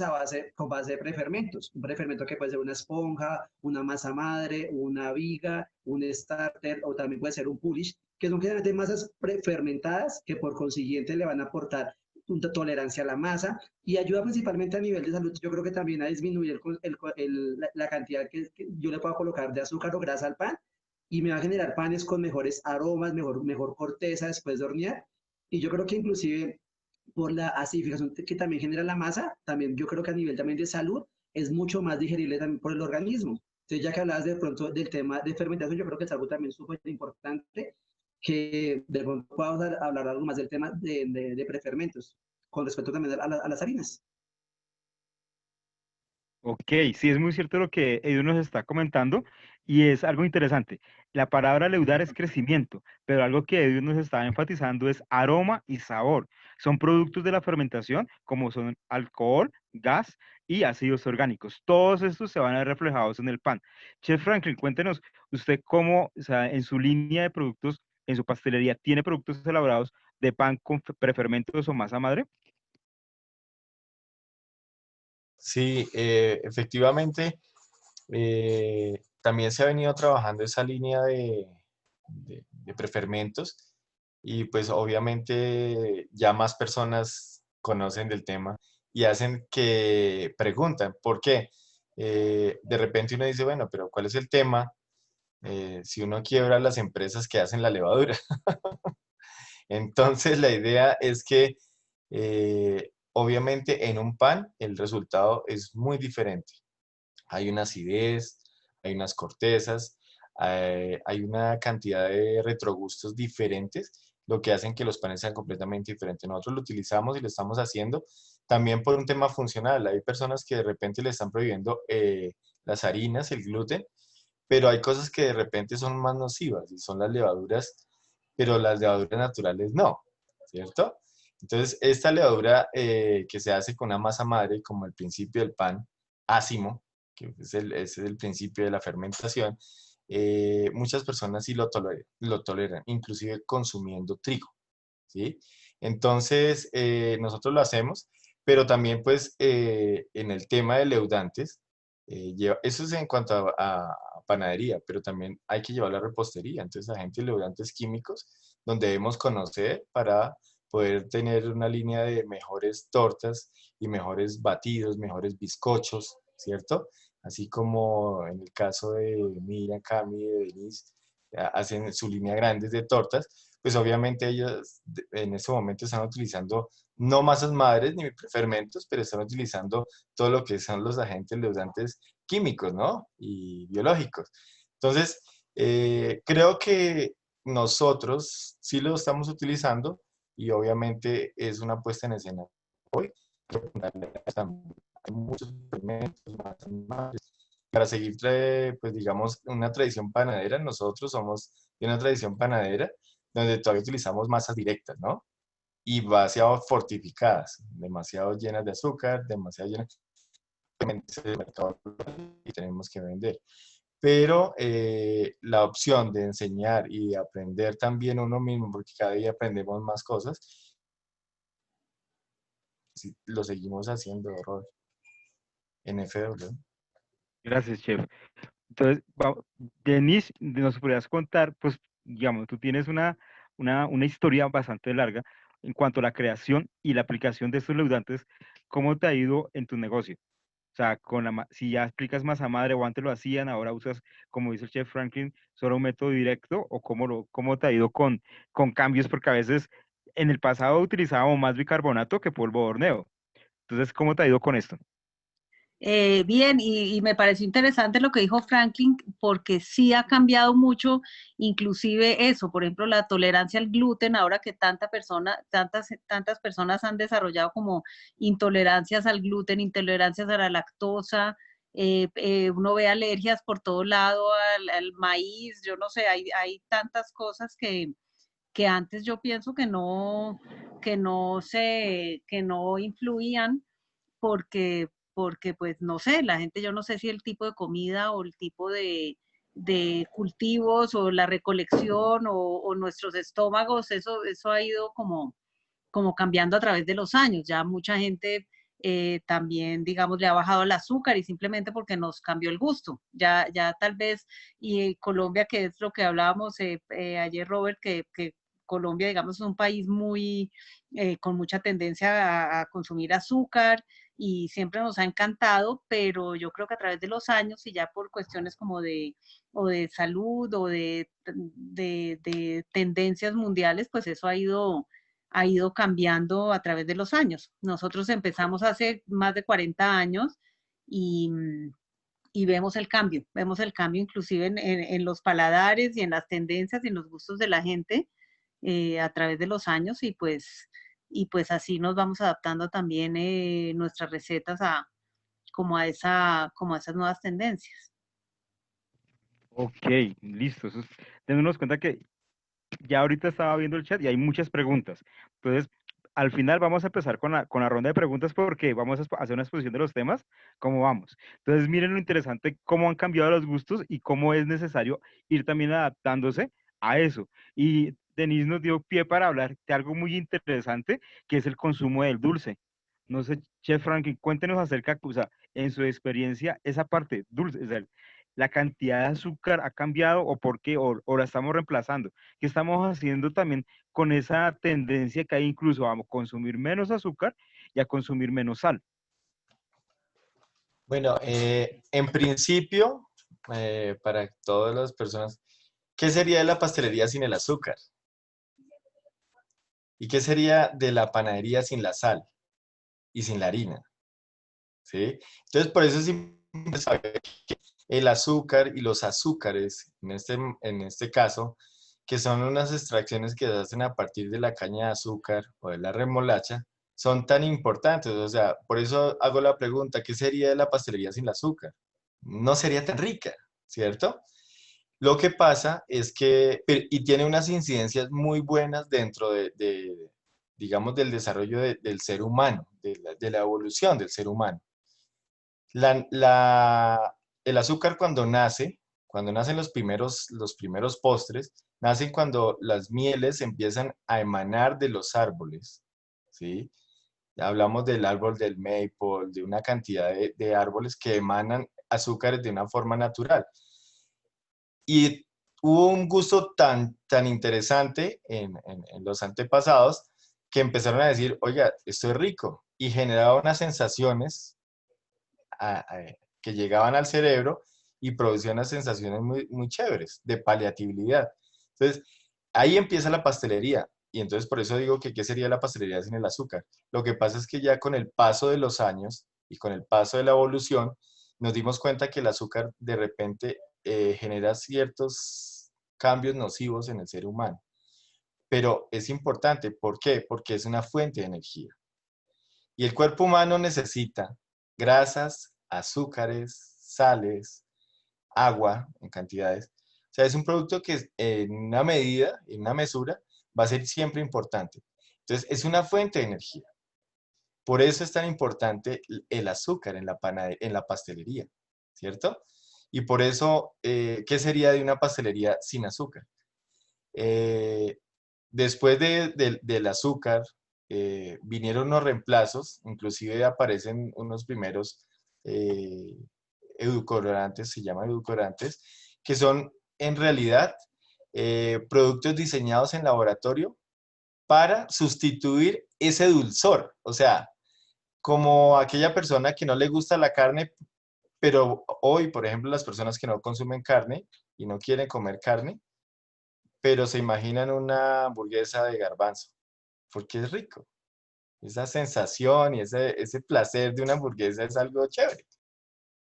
con base de prefermentos. Un prefermento que puede ser una esponja, una masa madre, una viga, un starter, o también puede ser un pulish, que son generalmente masas prefermentadas que por consiguiente le van a aportar una tolerancia a la masa y ayuda principalmente a nivel de salud. Yo creo que también a disminuir la cantidad que yo le puedo colocar de azúcar o grasa al pan y me va a generar panes con mejores aromas, mejor corteza después de hornear. Y yo creo que inclusive por la acidificación que también genera la masa, también yo creo que a nivel también de salud es mucho más digerible también por el organismo. Entonces, ya que hablabas de pronto del tema de fermentación, yo creo que es algo también súper importante que de pronto podamos hablar algo más del tema de prefermentos con respecto también a las harinas. Ok, sí, es muy cierto lo que Edu nos está comentando y es algo interesante. La palabra leudar es crecimiento, pero algo que Edu nos está enfatizando es aroma y sabor. Son productos de la fermentación como son alcohol, gas y ácidos orgánicos. Todos estos se van a ver reflejados en el pan. Chef Franklin, cuéntenos usted cómo, o sea, en su línea de productos, en su pastelería, ¿tiene productos elaborados de pan con prefermentos o masa madre? Sí, efectivamente, también se ha venido trabajando esa línea de prefermentos y pues obviamente ya más personas conocen del tema y hacen que preguntan, ¿por qué? De repente uno dice, bueno, pero ¿cuál es el tema? Si uno quiebra las empresas que hacen la levadura. Entonces la idea es que obviamente en un pan el resultado es muy diferente. Hay una acidez, hay unas cortezas, hay una cantidad de retrogustos diferentes, lo que hacen que los panes sean completamente diferentes. Nosotros lo utilizamos y lo estamos haciendo también por un tema funcional. Hay personas que de repente le están prohibiendo las harinas, el gluten, pero hay cosas que de repente son más nocivas y son las levaduras, pero las levaduras naturales no, ¿cierto? Entonces, esta levadura que se hace con una masa madre, como el principio del pan, ácimo, que ese es el principio de la fermentación, muchas personas sí lo toleran, inclusive consumiendo trigo, ¿sí? Entonces, nosotros lo hacemos, pero también pues en el tema de leudantes, eso es en cuanto a panadería, pero también hay que llevar la repostería, entonces agentes leudantes químicos, donde debemos conocer para poder tener una línea de mejores tortas y mejores batidos, mejores bizcochos, ¿cierto? así como en el caso de Miriam, Cami, de Denise, hacen su línea grande de tortas, pues obviamente ellos en este momento están utilizando no masas madres ni fermentos, pero están utilizando todo lo que son los agentes leudantes químicos, ¿no? Y biológicos. Entonces, creo que nosotros sí lo estamos utilizando y obviamente es una puesta en escena. Hoy, hay muchos fermentos, masas madres. Para seguir, pues digamos, una tradición panadera, nosotros somos de una tradición panadera donde todavía utilizamos masas directas, ¿no? Y demasiado fortificadas, demasiado llenas de azúcar, demasiado llenas de mercado y tenemos que vender. Pero la opción de enseñar y de aprender también uno mismo, porque cada día aprendemos más cosas, si lo seguimos haciendo, Robert, en FW. Gracias, chef. Entonces, Denise, nos podrías contar, pues, digamos, tú tienes una historia bastante larga en cuanto a la creación y la aplicación de estos leudantes. ¿Cómo te ha ido en tu negocio? O sea, si ya aplicas masa madre o antes lo hacían, ahora usas, como dice el chef Franklin, solo un método directo, o cómo te ha ido con cambios, porque a veces en el pasado utilizábamos más bicarbonato que polvo de horneo. Entonces, ¿cómo te ha ido con esto? Bien, y me pareció interesante lo que dijo Franklin, porque sí ha cambiado mucho, inclusive eso, por ejemplo, la tolerancia al gluten, ahora que tantas personas han desarrollado como intolerancias al gluten, intolerancias a la lactosa, uno ve alergias por todo lado al maíz, yo no sé, hay tantas cosas que antes yo pienso que no influían porque pues no sé, la gente, yo no sé si el tipo de comida o el tipo de cultivos o la recolección o nuestros estómagos, eso ha ido como cambiando a través de los años. Ya mucha gente también, digamos, le ha bajado el azúcar y simplemente porque nos cambió el gusto. Ya tal vez, y Colombia, que es lo que hablábamos ayer, Robert, que Colombia, digamos, es un país con mucha tendencia a consumir azúcar y siempre nos ha encantado, pero yo creo que a través de los años y ya por cuestiones como o de salud o de tendencias mundiales, pues eso ha ido cambiando a través de los años. Nosotros empezamos hace más de 40 años y, y vemos el cambio inclusive en los paladares y en las tendencias y en los gustos de la gente a través de los años y pues así nos vamos adaptando también nuestras recetas como a esas nuevas tendencias. Ok, listo. Tenemos cuenta que ya ahorita estaba viendo el chat y hay muchas preguntas. Entonces, al final vamos a empezar con la ronda de preguntas porque vamos a hacer una exposición de los temas, cómo vamos. Entonces, miren lo interesante, cómo han cambiado los gustos y cómo es necesario ir también adaptándose a eso. Y Denise nos dio pie para hablar de algo muy interesante, que es el consumo del dulce. No sé, Chef Franklin, cuéntenos acerca, o sea, en su experiencia, esa parte dulce, o sea, la cantidad de azúcar ha cambiado o por qué, o la estamos reemplazando. ¿Qué estamos haciendo también con esa tendencia que hay incluso a consumir menos azúcar y a consumir menos sal? Bueno, en principio, para todas las personas, ¿qué sería de la pastelería sin el azúcar? ¿Y qué sería de la panadería sin la sal y sin la harina? ¿Sí? Entonces, por eso es importante saber que el azúcar y los azúcares, en este caso, que son unas extracciones que se hacen a partir de la caña de azúcar o de la remolacha, son tan importantes. O sea, por eso hago la pregunta, ¿qué sería de la pastelería sin el azúcar? No sería tan rica, ¿cierto? Lo que pasa es que, y tiene unas incidencias muy buenas dentro digamos, del desarrollo del ser humano, de la evolución del ser humano. El azúcar cuando nacen los primeros postres, nacen cuando las mieles empiezan a emanar de los árboles, ¿sí? Hablamos del árbol del maple, de una cantidad de árboles que emanan azúcares de una forma natural. Y hubo un gusto tan interesante en los antepasados que empezaron a decir, oiga, esto es rico, y generaba unas sensaciones que llegaban al cerebro y producían unas sensaciones muy chéveres de paliatividad. Entonces, ahí empieza la pastelería. Y entonces por eso digo que ¿qué sería la pastelería sin el azúcar? Lo que pasa es que ya con el paso de los años y con el paso de la evolución, nos dimos cuenta que el azúcar de repente genera ciertos cambios nocivos en el ser humano. Pero es importante, ¿por qué? Porque es una fuente de energía. Y el cuerpo humano necesita grasas, azúcares, sales, agua en cantidades. O sea, es un producto que en una medida, en una mesura, va a ser siempre importante. Entonces, es una fuente de energía. Por eso es tan importante el azúcar en la pastelería, ¿cierto? Y por eso, ¿qué sería de una pastelería sin azúcar? Después del azúcar, vinieron unos reemplazos, inclusive aparecen unos primeros edulcorantes, se llaman edulcorantes, que son en realidad productos diseñados en laboratorio para sustituir ese dulzor. O sea, como aquella persona que no le gusta la carne, pero hoy, por ejemplo, las personas que no consumen carne y no quieren comer carne, pero se imaginan una hamburguesa de garbanzo, porque es rico. Esa sensación y ese placer de una hamburguesa es algo chévere.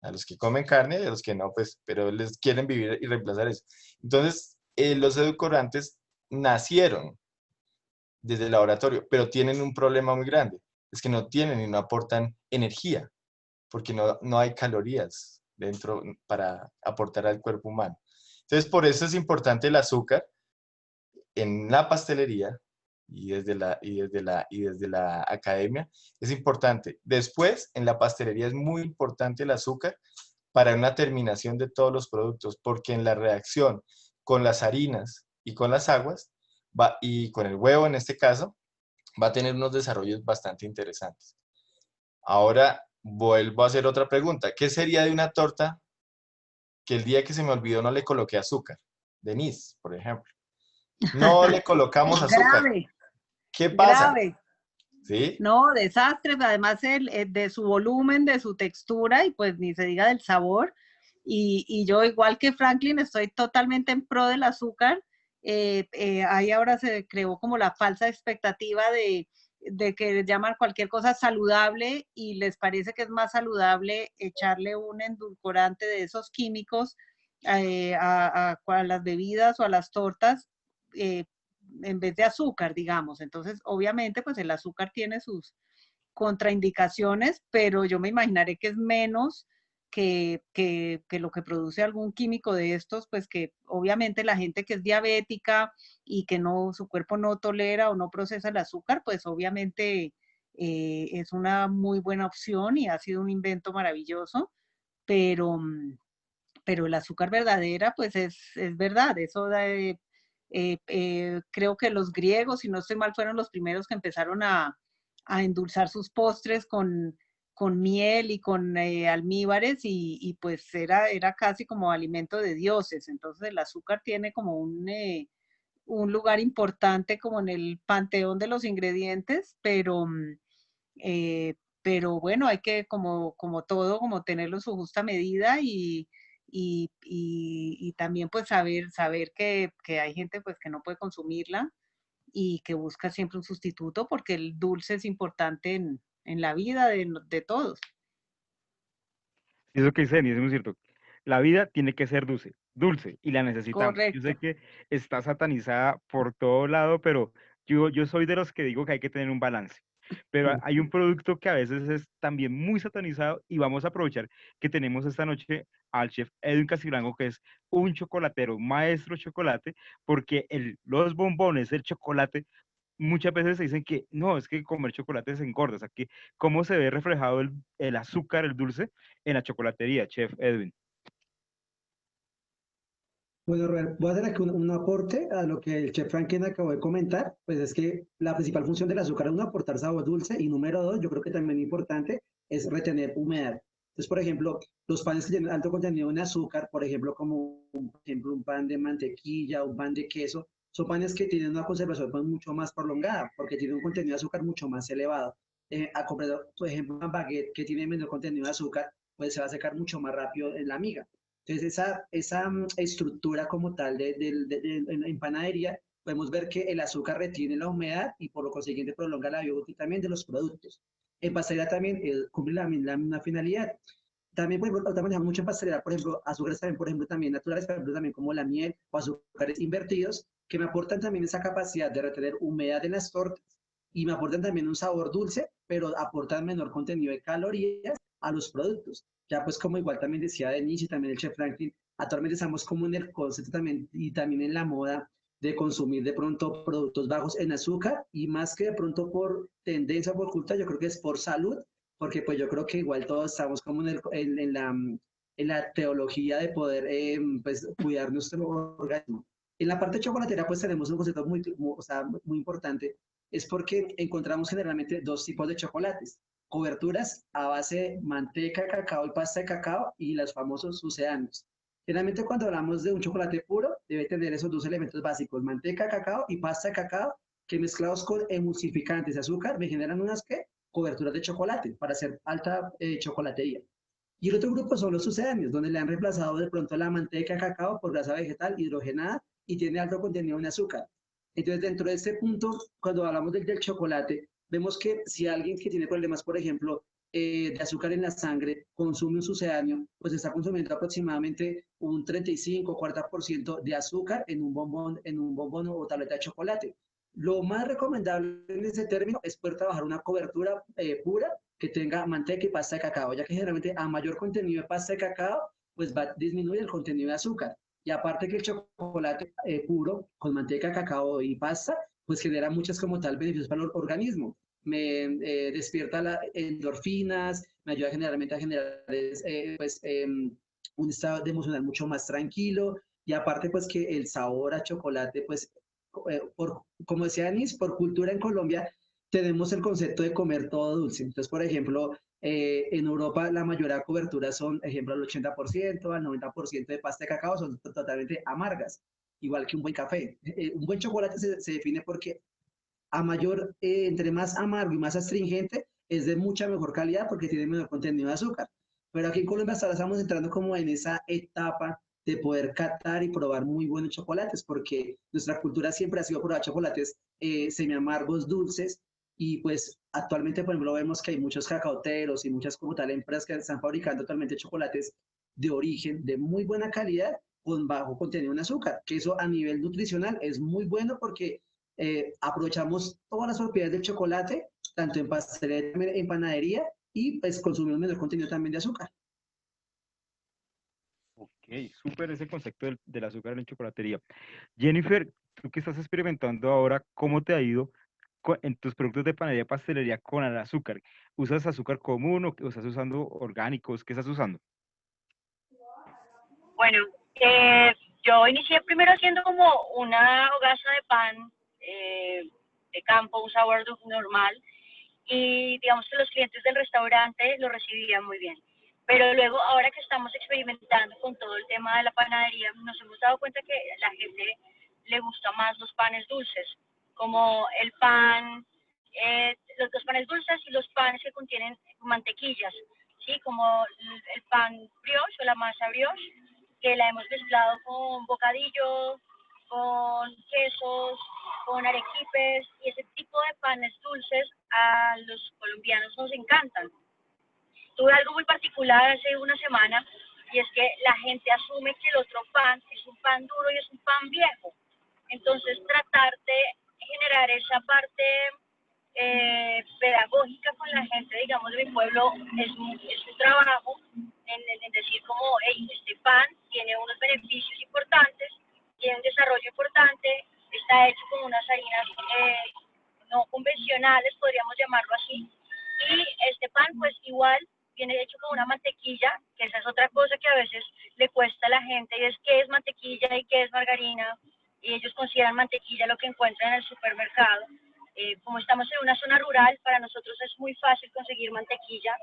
A los que comen carne y a los que no, pues, pero les quieren vivir y reemplazar eso. Entonces, los edulcorantes nacieron desde el laboratorio, pero tienen un problema muy grande. Es que no tienen y no aportan energía, porque no hay calorías dentro para aportar al cuerpo humano. Entonces, por eso es importante el azúcar en la pastelería y desde la academia. Es importante. Después, en la pastelería es muy importante el azúcar para una terminación de todos los productos, porque en la reacción con las harinas y con las aguas, y con el huevo en este caso, va a tener unos desarrollos bastante interesantes. Ahora vuelvo a hacer otra pregunta. ¿Qué sería de una torta que el día que se me olvidó no le coloqué azúcar? Denise, por ejemplo. No le colocamos azúcar. Grave, ¿Qué pasa? grave. ¿Sí? No, desastre, además de su volumen, de su textura y pues ni se diga del sabor. Y yo, igual que Franklin, estoy totalmente en pro del azúcar. Ahí ahora se creó como la falsa expectativa de que llaman cualquier cosa saludable y les parece que es más saludable echarle un endulcorante de esos químicos a las bebidas o a las tortas en vez de azúcar, digamos. Entonces, obviamente, pues el azúcar tiene sus contraindicaciones, pero yo me imaginaré que es menos que lo que produce algún químico de estos, pues que obviamente la gente que es diabética y que no, su cuerpo no tolera o no procesa el azúcar, pues obviamente es una muy buena opción y ha sido un invento maravilloso, pero, pero el azúcar verdadera, pues es verdad, eso creo que los griegos, si no estoy mal, fueron los primeros que empezaron a endulzar sus postres con miel y con almíbares y pues era casi como alimento de dioses. Entonces el azúcar tiene como un lugar importante como en el panteón de los ingredientes, pero bueno, hay que como todo, como tenerlo en su justa medida y también pues saber que hay gente pues que no puede consumirla y que busca siempre un sustituto porque el dulce es importante en la vida de todos. Eso que dice Denis es muy cierto. La vida tiene que ser dulce, dulce, y la necesitamos. Yo Correcto. sé que está satanizada por todo lado, pero yo soy de los que digo que hay que tener un balance. Pero hay un producto que a veces es también muy satanizado y vamos a aprovechar que tenemos esta noche al chef Edwin Casiblanco, que es un chocolatero, maestro chocolate, porque los bombones, el chocolate, muchas veces se dicen que no, es que comer chocolate se engorda. O sea, que cómo se ve reflejado el azúcar, el dulce, en la chocolatería, chef Edwin. Bueno, Rubén, voy a hacer aquí un aporte a lo que el chef Franklin acabó de comentar. Pues es que la principal función del azúcar es uno, aportar sabor dulce y número dos, yo creo que también importante es retener humedad. Entonces, por ejemplo, los panes que tienen alto contenido en azúcar, por ejemplo, como por ejemplo, un pan de mantequilla, un pan de queso, son panes que tienen una conservación pues, mucho más prolongada porque tienen un contenido de azúcar mucho más elevado. A comprar, por ejemplo, una baguette que tiene menor contenido de azúcar, pues se va a secar mucho más rápido en la miga. Entonces, esa estructura como tal en panadería, podemos ver que el azúcar retiene la humedad y por lo consiguiente prolonga la vida útil también de los productos. En pastelería también cumple la misma finalidad. También, por ejemplo, trabajamos mucho en pastelería, por ejemplo, azúcares también, por ejemplo, también naturales, por ejemplo, también como la miel o azúcares invertidos, que me aportan también esa capacidad de retener humedad en las tortas y me aportan también un sabor dulce, pero aportan menor contenido de calorías a los productos. Ya pues como igual también decía Denise y también el chef Franklin, actualmente estamos como en el concepto también y también en la moda de consumir de pronto productos bajos en azúcar y más que de pronto por tendencia o por cultura, yo creo que es por salud, porque pues yo creo que igual todos estamos como en la teología de poder pues, cuidar nuestro organismo. En la parte chocolatera pues tenemos un concepto o sea, muy importante, es porque encontramos generalmente dos tipos de chocolates, coberturas a base de manteca, cacao y pasta de cacao y los famosos sucedáneos. Generalmente cuando hablamos de un chocolate puro, debe tener esos dos elementos básicos, manteca, cacao y pasta de cacao, que mezclados con emulsificantes de azúcar me generan unas que coberturas de chocolate para hacer alta chocolatería. Y el otro grupo son los sucedáneos, donde le han reemplazado de pronto la manteca de cacao por grasa vegetal hidrogenada y tiene alto contenido en azúcar. Entonces, dentro de este punto, cuando hablamos del chocolate, vemos que si alguien que tiene problemas, por ejemplo, de azúcar en la sangre, consume un sucedáneo, pues está consumiendo aproximadamente un 35-40% de azúcar en un bombón o tableta de chocolate. Lo más recomendable en ese término es poder trabajar una cobertura pura que tenga manteca y pasta de cacao, ya que generalmente a mayor contenido de pasta de cacao, pues va a disminuir el contenido de azúcar. Y aparte que el chocolate puro con manteca, cacao y pasta, pues genera muchas como tal beneficios para el organismo. Me despierta las endorfinas, me ayuda generalmente a generar un estado de emocional mucho más tranquilo y aparte pues que el sabor a chocolate pues como decía Anis, por cultura en Colombia tenemos el concepto de comer todo dulce. Entonces, por ejemplo, en Europa la mayoría de coberturas son, ejemplo, al 80%, al 90% de pasta de cacao son totalmente amargas, igual que un buen café. Un buen chocolate se define porque entre más amargo y más astringente, es de mucha mejor calidad porque tiene menor contenido de azúcar. Pero aquí en Colombia hasta ahora estamos entrando como en esa etapa de poder catar y probar muy buenos chocolates, porque nuestra cultura siempre ha sido probar chocolates semi amargos, dulces, y pues actualmente, por ejemplo, vemos que hay muchos cacauteros y muchas como tal empresas que están fabricando actualmente chocolates de origen, de muy buena calidad, con bajo contenido en azúcar, que eso a nivel nutricional es muy bueno porque aprovechamos todas las propiedades del chocolate, tanto en pastelería como en panadería, y pues consumimos menor contenido también de azúcar. Ok, súper ese concepto del azúcar en la chocolatería. Jennifer, tú que estás experimentando ahora, ¿cómo te ha ido en tus productos de panadería y pastelería con el azúcar? ¿Usas azúcar común o estás usando orgánicos? ¿Qué estás usando? Bueno, yo inicié primero haciendo como una hogaza de pan de campo, un sourdough normal, y digamos que los clientes del restaurante lo recibían muy bien. Pero luego, ahora que estamos experimentando con todo el tema de la panadería, nos hemos dado cuenta que a la gente le gusta más los panes dulces, como el pan, los panes dulces y los panes que contienen mantequillas, ¿sí? Como el pan brioche o la masa brioche, que la hemos mezclado con bocadillo, con quesos, con arequipes, y ese tipo de panes dulces a los colombianos nos encantan. Tuve algo muy particular hace una semana, y es que la gente asume que el otro pan es un pan duro y es un pan viejo. Entonces, tratar de generar esa parte pedagógica con la gente, digamos, de mi pueblo, es un trabajo en decir como, hey, este pan tiene unos beneficios importantes, tiene un desarrollo importante, está hecho con unas harinas no convencionales, podríamos llamarlo así, y este pan pues igual viene hecho con una mantequilla, que esa es otra cosa que a veces le cuesta a la gente, y es qué es mantequilla y qué es margarina, y ellos consideran mantequilla lo que encuentran en el supermercado. Como estamos en una zona rural, para nosotros es muy fácil conseguir mantequilla,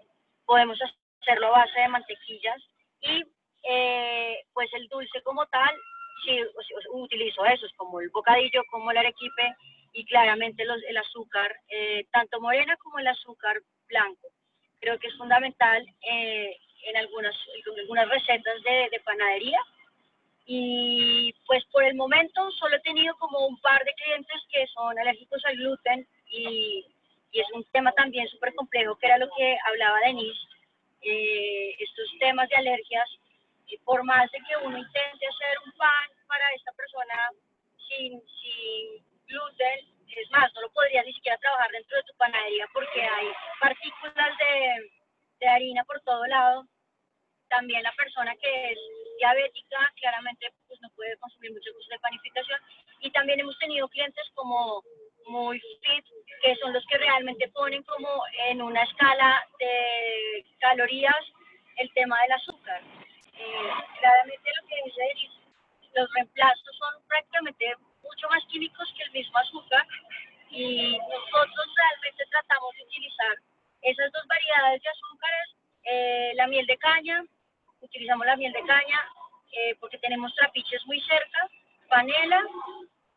podemos hacerlo a base de mantequillas, y pues el dulce como tal, sí, utilizo esos, como el bocadillo, como el arequipe, y claramente el azúcar, tanto morena como el azúcar blanco. Creo que es fundamental en algunas recetas de panadería. Y pues por el momento solo he tenido como un par de clientes que son alérgicos al gluten y es un tema también súper complejo, que era lo que hablaba Denise, estos temas de alergias. Por más de que uno intente hacer un pan para esta persona sin gluten, es más, no lo podrías ni siquiera trabajar dentro de tu panadería porque hay partículas de harina por todo lado. También la persona que es diabética claramente pues no puede consumir muchos cosas de panificación, y también hemos tenido clientes como muy fit, que son los que realmente ponen como en una escala de calorías el tema del azúcar. Claramente lo que dice Iris, los reemplazos son prácticamente mucho más químicos que el mismo azúcar, y nosotros realmente tratamos de utilizar esas dos variedades de azúcares, la miel de caña. Utilizamos la miel de caña porque tenemos trapiches muy cerca, panela,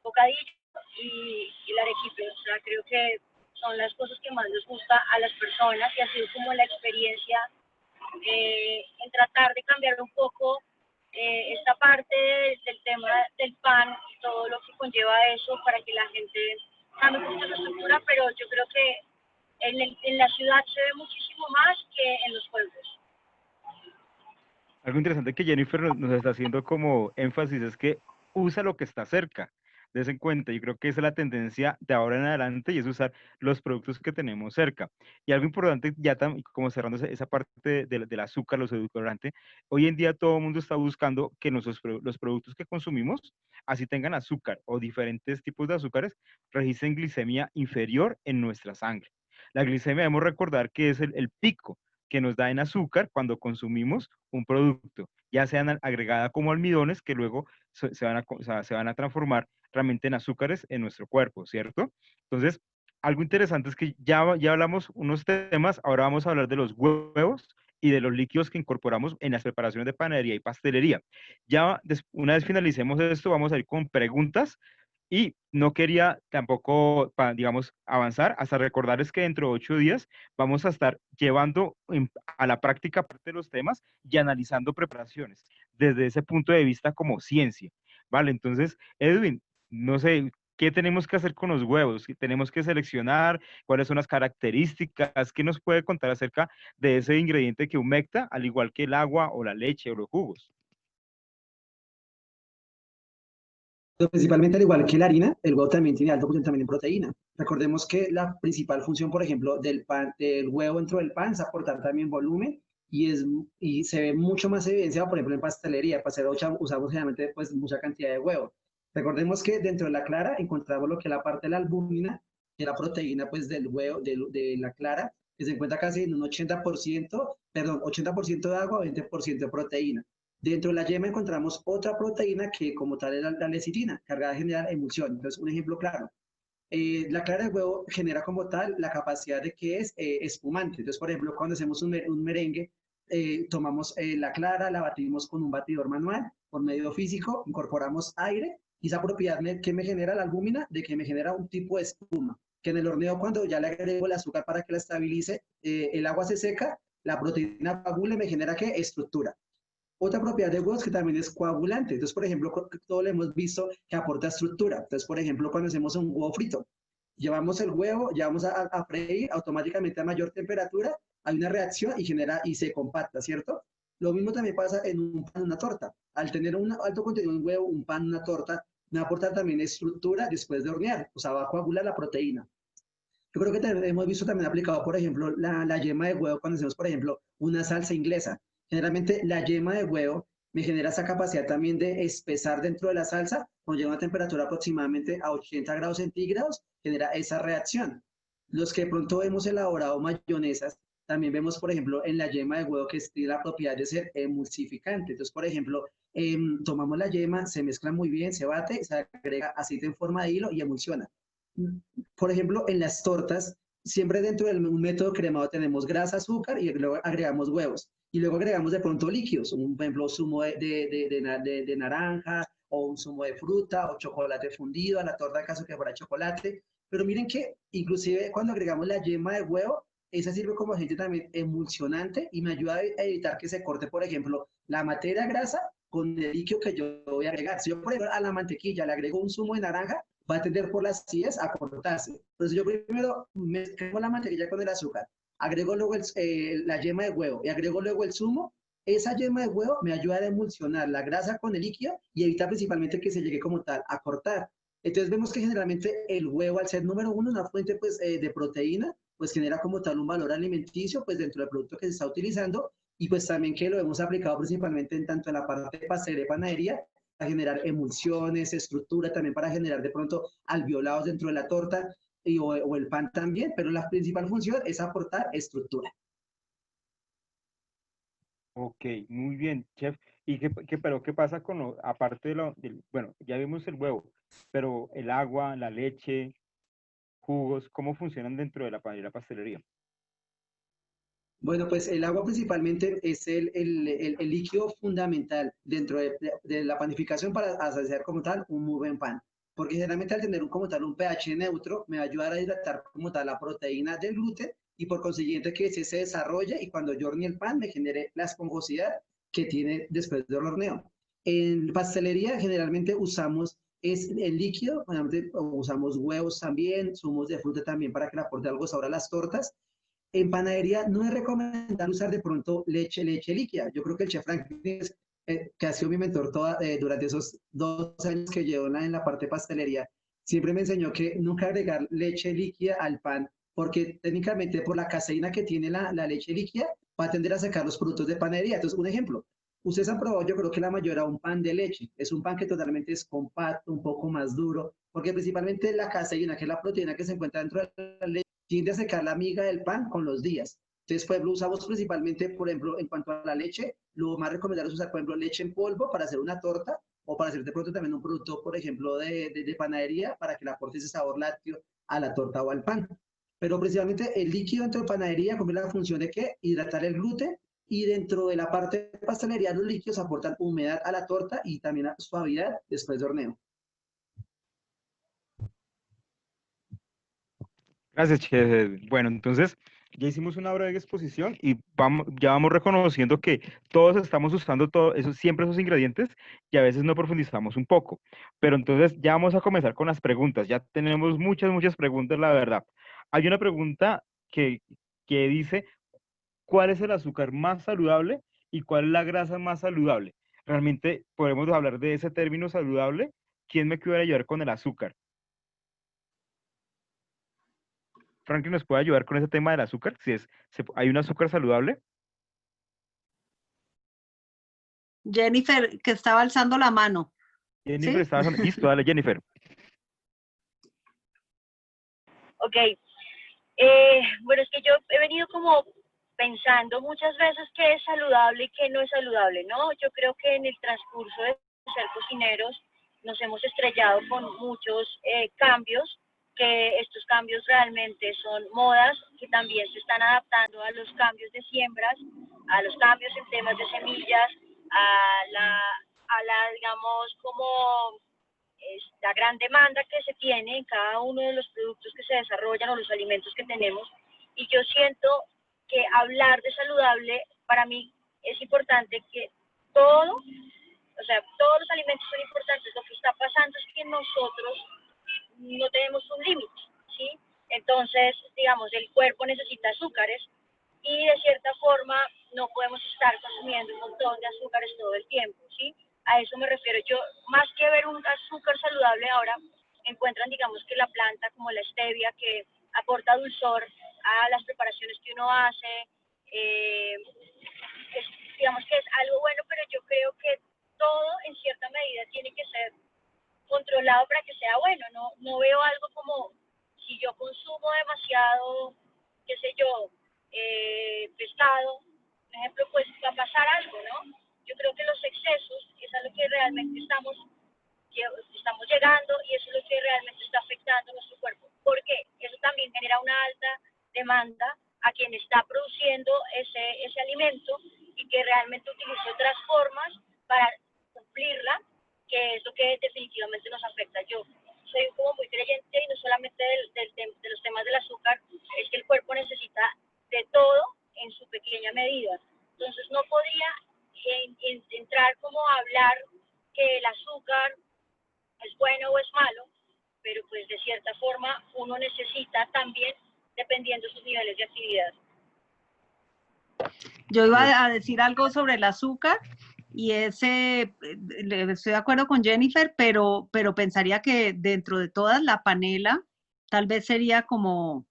bocadillo y el arequipe. O sea, creo que son las cosas que más les gusta a las personas, y ha sido como la experiencia en tratar de cambiar un poco esta parte del tema del pan y todo lo que conlleva eso para que la gente cambie un poquito la estructura, pero yo creo que en la ciudad se ve muchísimo más que en los pueblos. Algo interesante que Jennifer nos está haciendo como énfasis es que usa lo que está cerca. Des en cuenta, yo creo que esa es la tendencia de ahora en adelante, y es usar los productos que tenemos cerca. Y algo importante, ya como cerrando esa parte del azúcar, los edulcorantes, hoy en día todo el mundo está buscando que los productos que consumimos, así tengan azúcar o diferentes tipos de azúcares, registren glicemia inferior en nuestra sangre. La glicemia, debemos recordar que es el pico que nos da en azúcar cuando consumimos un producto, ya sean agregada como almidones, que luego se van a transformar realmente en azúcares en nuestro cuerpo, ¿cierto? Entonces, algo interesante es que ya hablamos unos temas, ahora vamos a hablar de los huevos y de los líquidos que incorporamos en las preparaciones de panadería y pastelería. Ya una vez finalicemos esto, vamos a ir con preguntas. Y no quería tampoco, digamos, avanzar hasta recordarles que dentro de 8 días vamos a estar llevando a la práctica parte de los temas y analizando preparaciones desde ese punto de vista como ciencia, ¿vale? Entonces, Edwin, no sé, ¿qué tenemos que hacer con los huevos? ¿Qué tenemos que seleccionar? ¿Cuáles son las características? ¿Qué nos puede contar acerca de ese ingrediente que humecta, al igual que el agua o la leche o los jugos? Principalmente, al igual que la harina, el huevo también tiene alto porcentaje también en proteína. Recordemos que la principal función, por ejemplo, del pan, del huevo dentro del pan es aportar también volumen, y se ve mucho más evidenciado, por ejemplo, en pastelería. En pastelería usamos generalmente pues mucha cantidad de huevo. Recordemos que dentro de la clara encontramos lo que es la parte de la albúmina, que es la proteína pues del huevo, de la clara, que se encuentra casi en un 80%, perdón, 80% de agua, 20% de proteína. Dentro de la yema encontramos otra proteína que como tal es la lecitina, cargada de generar emulsión. Entonces, un ejemplo claro. La clara del huevo genera como tal la capacidad de que es espumante. Entonces, por ejemplo, cuando hacemos un merengue, tomamos la clara, la batimos con un batidor manual, por medio físico, incorporamos aire, y esa propiedad que me genera la albúmina, de que me genera un tipo de espuma, que en el horneo, cuando ya le agrego el azúcar para que la estabilice, el agua se seca, la proteína coagula y me genera ¿qué? Estructura. Otra propiedad de huevos que también es coagulante. Entonces, por ejemplo, todo lo hemos visto que aporta estructura. Entonces, por ejemplo, cuando hacemos un huevo frito, llevamos el huevo, llevamos a freír, automáticamente a mayor temperatura, hay una reacción y genera y se compacta, ¿cierto? Lo mismo también pasa en un pan, una torta. Al tener un alto contenido en huevo, un pan, una torta, me aporta también estructura después de hornear, o sea, va a coagular la proteína. Yo creo que hemos visto también aplicado, por ejemplo, la yema de huevo cuando hacemos, por ejemplo, una salsa inglesa. Generalmente la yema de huevo me genera esa capacidad también de espesar dentro de la salsa. Cuando llega a una temperatura aproximadamente a 80 grados centígrados, genera esa reacción. Los que de pronto hemos elaborado mayonesas, también vemos, por ejemplo, en la yema de huevo que tiene la propiedad de ser emulsificante. Entonces, por ejemplo, tomamos la yema, se mezcla muy bien, se bate, se agrega aceite en forma de hilo y emulsiona. Por ejemplo, en las tortas, siempre dentro del método cremado tenemos grasa, azúcar y luego agregamos huevos. Y luego agregamos de pronto líquidos, por ejemplo, zumo de naranja, o un zumo de fruta, o chocolate fundido a la torta en caso que fuera chocolate. Pero miren que inclusive cuando agregamos la yema de huevo, esa sirve como agente también emulsionante y me ayuda a evitar que se corte, por ejemplo, la materia grasa con el líquido que yo voy a agregar. Si yo, por ejemplo, a la mantequilla le agrego un zumo de naranja, va a tender por las acidez a cortarse. Entonces yo primero mezclo la mantequilla con el azúcar, agrego luego la yema de huevo y agrego luego el zumo. Esa yema de huevo me ayuda a emulsionar la grasa con el líquido y evita principalmente que se llegue como tal a cortar. Entonces vemos que generalmente el huevo, al ser número uno, una fuente pues, de proteína, pues genera como tal un valor alimenticio pues dentro del producto que se está utilizando y pues también que lo hemos aplicado principalmente en tanto en la parte de pastelería y panadería para generar emulsiones, estructura, también para generar de pronto alveolados dentro de la torta o el pan también, pero la principal función es aportar estructura. Ok, muy bien, chef. ¿Y pero qué pasa con aparte bueno, ya vimos el huevo, pero el agua, la leche, jugos, ¿cómo funcionan dentro de la panadería pastelería? Bueno, pues el agua principalmente es el líquido fundamental dentro de la panificación para hacer como tal un muy buen pan. Porque generalmente al tener como tal un pH neutro, me va a ayudar a hidratar como tal la proteína del gluten y por consiguiente que se desarrolle y cuando yo hornee el pan me genere la esponjosidad que tiene después del horneo. En pastelería generalmente usamos el líquido, usamos huevos también, zumos de fruta también para que le aporte algo sabor a las tortas. En panadería no es recomendable usar de pronto leche líquida. Yo creo que el chef Franklin, que ha sido mi mentor durante esos 2 años que llevo en la parte de pastelería, siempre me enseñó que nunca agregar leche líquida al pan, porque técnicamente por la caseína que tiene la leche líquida, va a tender a sacar los productos de panadería. Entonces, un ejemplo, ustedes han probado, yo creo que la mayoría, un pan de leche. Es un pan que totalmente es compacto, un poco más duro, porque principalmente la caseína, que es la proteína que se encuentra dentro de la leche, tiende a secar la miga del pan con los días. Entonces, pues lo usamos principalmente, por ejemplo, en cuanto a la leche, lo más recomendable es usar, por ejemplo, leche en polvo para hacer una torta o para hacer de pronto también un producto, por ejemplo, de panadería para que le aporte ese sabor lácteo a la torta o al pan. Pero principalmente el líquido dentro de panadería cumple la función de que hidratar el gluten y dentro de la parte de pastelería los líquidos aportan humedad a la torta y también suavidad después de horneo. Gracias, chef. Bueno, entonces ya hicimos una breve exposición y ya vamos reconociendo que todos estamos usando siempre esos ingredientes y a veces no profundizamos un poco. Pero entonces ya vamos a comenzar con las preguntas. Ya tenemos muchas preguntas, la verdad. Hay una pregunta que dice, ¿cuál es el azúcar más saludable y cuál es la grasa más saludable? Realmente podemos hablar de ese término saludable. ¿Quién me quiere ayudar con el azúcar? Franklin nos puede ayudar con ese tema del azúcar, hay un azúcar saludable. Jennifer, que estaba alzando la mano. Jennifer, ¿Sí? listo, dale, Jennifer. Ok. Bueno, es que yo he venido como pensando muchas veces qué es saludable y qué no es saludable, ¿no? Yo creo que en el transcurso de ser cocineros nos hemos estrellado con muchos cambios, que estos cambios realmente son modas que también se están adaptando a los cambios de siembras, a los cambios en temas de semillas, digamos, como la gran demanda que se tiene en cada uno de los productos que se desarrollan o los alimentos que tenemos. Y yo siento que hablar de saludable para mí es importante que todo, o sea, todos los alimentos son importantes. Lo que está pasando es que nosotros no tenemos un límite, ¿sí? Entonces, digamos, el cuerpo necesita azúcares y de cierta forma no podemos estar consumiendo un montón de azúcares todo el tiempo, ¿sí? A eso me refiero yo, más que ver un azúcar saludable ahora, encuentran, digamos, que la planta como la stevia, que aporta dulzor a las preparaciones que uno hace, digamos que es algo bueno, pero yo creo que todo en cierta medida tiene que ser controlado para que sea bueno. No veo algo como si yo consumo demasiado, qué sé yo, pescado, por ejemplo, pues va a pasar algo, ¿no? Yo creo que los excesos es a lo que realmente estamos llegando y eso es lo que realmente está afectando a nuestro cuerpo. ¿Por qué? Eso también genera una alta demanda a quien está produciendo ese alimento y que realmente utilice otras formas para cumplirla, que es lo que definitivamente nos afecta. Yo soy como muy creyente y no solamente de los temas del azúcar, es que el cuerpo necesita buena medida. Entonces no podía entrar como a hablar que el azúcar es bueno o es malo, pero pues de cierta forma uno necesita también, dependiendo de sus niveles de actividad. Yo iba a decir algo sobre el azúcar y estoy de acuerdo con Jennifer, pero pensaría que dentro de todas la panela tal vez sería como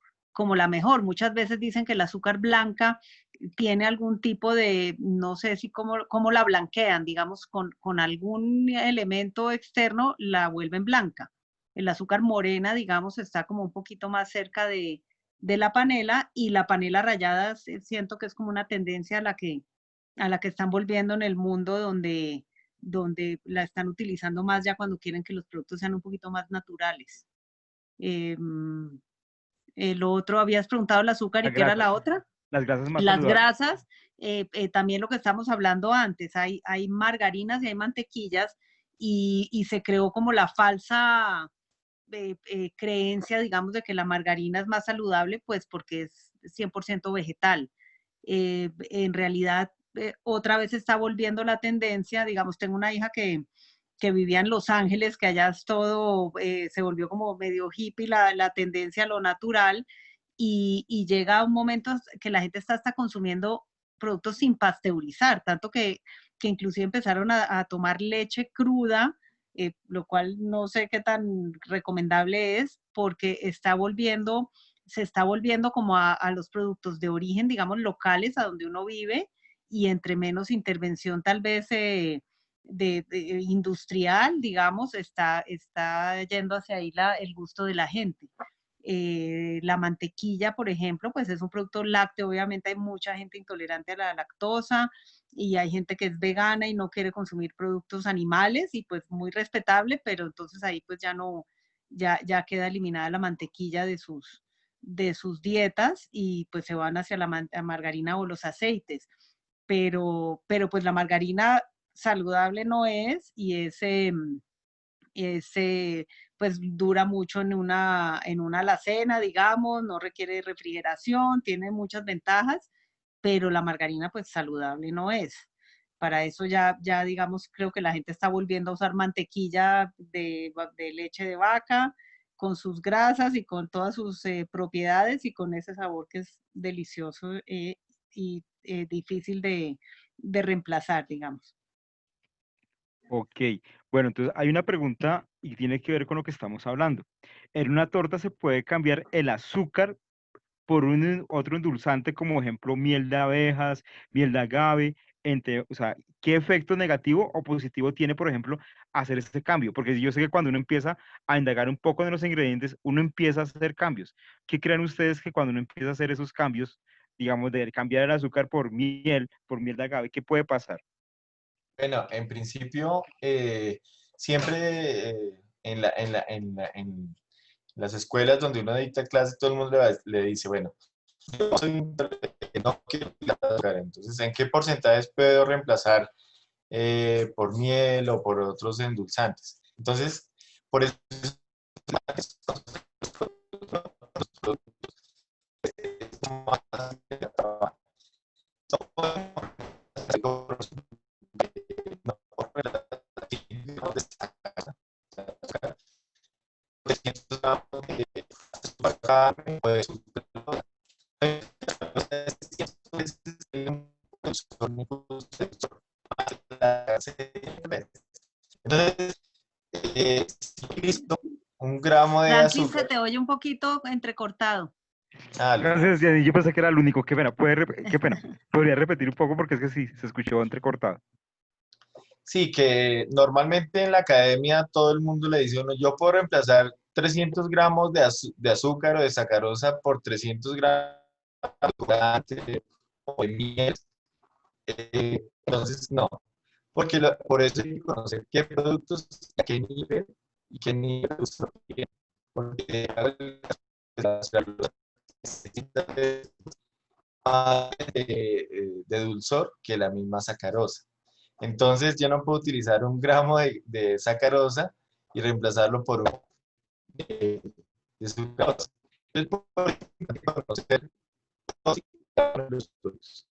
la mejor. Muchas veces dicen que el azúcar blanca tiene algún tipo de, no sé si cómo la blanquean, digamos, con algún elemento externo la vuelven blanca. El azúcar morena, digamos, está como un poquito más cerca de la panela, y la panela rallada siento que es como una tendencia a la que están volviendo en el mundo, donde la están utilizando más ya cuando quieren que los productos sean un poquito más naturales. Lo otro, habías preguntado el azúcar, ¿y qué era la otra? Las grasas más Las saludables. grasas, también lo que estamos hablando antes, hay margarinas y hay mantequillas, y se creó como la falsa creencia, digamos, de que la margarina es más saludable, pues porque es 100% vegetal. En realidad, otra vez está volviendo la tendencia, digamos, tengo una hija que vivía en Los Ángeles, que allá es todo, se volvió como medio hippie la tendencia a lo natural, y llega un momento que la gente está hasta consumiendo productos sin pasteurizar, tanto que inclusive empezaron a tomar leche cruda, lo cual no sé qué tan recomendable es, porque se está volviendo como a los productos de origen, digamos, locales, a donde uno vive, y entre menos intervención tal vez de industrial, digamos, está yendo hacia ahí el gusto de la gente. La mantequilla, por ejemplo, pues es un producto lácteo. Obviamente hay mucha gente intolerante a la lactosa, y hay gente que es vegana y no quiere consumir productos animales, y pues muy respetable, pero entonces ahí pues ya no, ya queda eliminada la mantequilla de sus dietas, y pues se van hacia la margarina o los aceites. Pero pues la margarina saludable no es, y pues dura mucho en una alacena, digamos, no requiere refrigeración, tiene muchas ventajas, pero la margarina pues saludable no es. Para eso ya digamos, creo que la gente está volviendo a usar mantequilla de leche de vaca, con sus grasas y con todas sus propiedades, y con ese sabor que es delicioso, y difícil de reemplazar, digamos. Ok, bueno, entonces hay una pregunta y tiene que ver con lo que estamos hablando. ¿En una torta se puede cambiar el azúcar por otro endulzante, como ejemplo miel de abejas, miel de agave? O sea, ¿qué efecto negativo o positivo tiene, por ejemplo, hacer este cambio? Porque yo sé que cuando uno empieza a indagar un poco en los ingredientes, uno empieza a hacer cambios. ¿Qué creen ustedes que cuando uno empieza a hacer esos cambios, digamos, de cambiar el azúcar por miel de agave, qué puede pasar? Bueno, en principio, siempre en las escuelas donde uno dicta clases, todo el mundo le dice, bueno, yo soy no quiero el azúcar, entonces, ¿en qué porcentajes puedo reemplazar por miel o por otros endulzantes? Entonces, por eso entonces, un gramo de Franklin, se azúcar. te oye un poquito entrecortado. Gracias, Jenny. Yo pensé que era el único. Qué pena. Qué pena. ¿Podría repetir un poco? Porque es que sí, se escuchó entrecortado. Sí, que normalmente en la academia todo el mundo le dice a uno, yo puedo reemplazar 300 gramos de azúcar o de sacarosa por 300 gramos de miel. Entonces, no, porque por eso hay que conocer qué productos, a qué nivel y qué nivel de uso tienen. Porque las necesitan de dulzor que la misma sacarosa. Entonces yo no puedo utilizar un gramo de sacarosa y reemplazarlo por un de sucrosa. Entonces, por conocer los productos.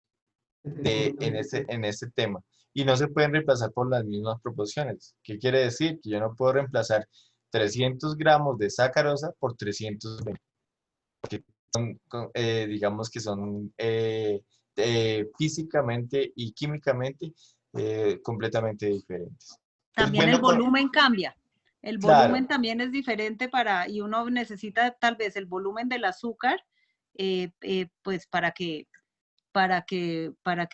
en este tema. Y no se pueden reemplazar por las mismas proporciones. ¿Qué quiere decir? Que yo no puedo reemplazar 300 gramos de sacarosa por 320, porque digamos que son físicamente y químicamente completamente diferentes. Es También el bueno volumen cambia. El claro, volumen también es diferente y uno necesita tal vez el volumen del azúcar, pues para que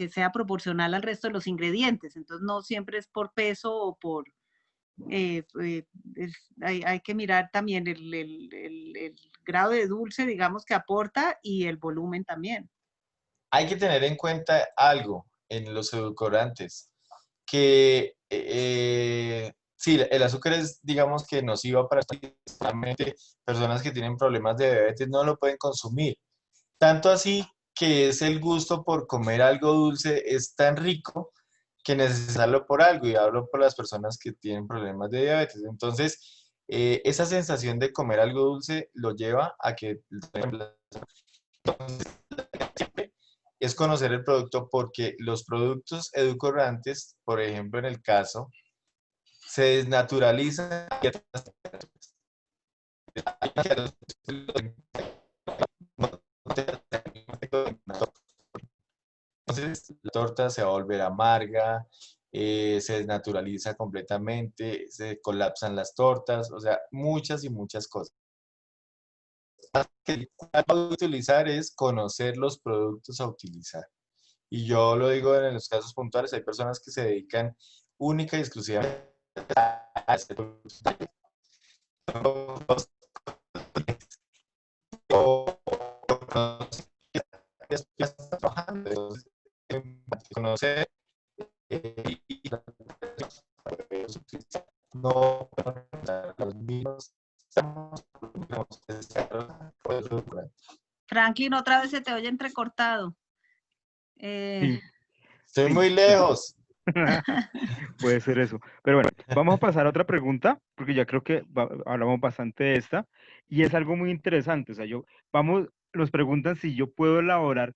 sea proporcional al resto de los ingredientes. Entonces no siempre es por peso o por, hay que mirar también el grado de dulce, digamos, que aporta y el volumen también. hay que tener en cuenta algo en los edulcorantes, que sí, el azúcar es, digamos que nociva para especialmente personas que tienen problemas de diabetes, no lo pueden consumir. Tanto así que es el gusto por comer algo dulce, es tan rico que necesitarlo por algo, y hablo por las personas que tienen problemas de diabetes. Entonces, esa sensación de comer algo dulce lo lleva a que es conocer el producto, porque los productos edulcorantes, por ejemplo, en el caso, se desnaturalizan a ciertas temperaturas. Entonces, la torta se va a volver amarga, se desnaturaliza completamente, se colapsan las tortas, o sea, muchas y muchas cosas. Lo que hay que utilizar es conocer los productos a utilizar. Y yo lo digo en los casos puntuales, hay personas que se dedican única y exclusivamente a hacer productos. Ya está trabajando, entonces, conocer y no los mismos. Franklin, otra vez se te oye entrecortado. Sí, Estoy sí, muy sí. lejos. Puede ser eso. Pero bueno, vamos a pasar a otra pregunta, porque ya creo que hablamos bastante de esta, y es algo muy interesante. O sea, nos preguntan si yo puedo elaborar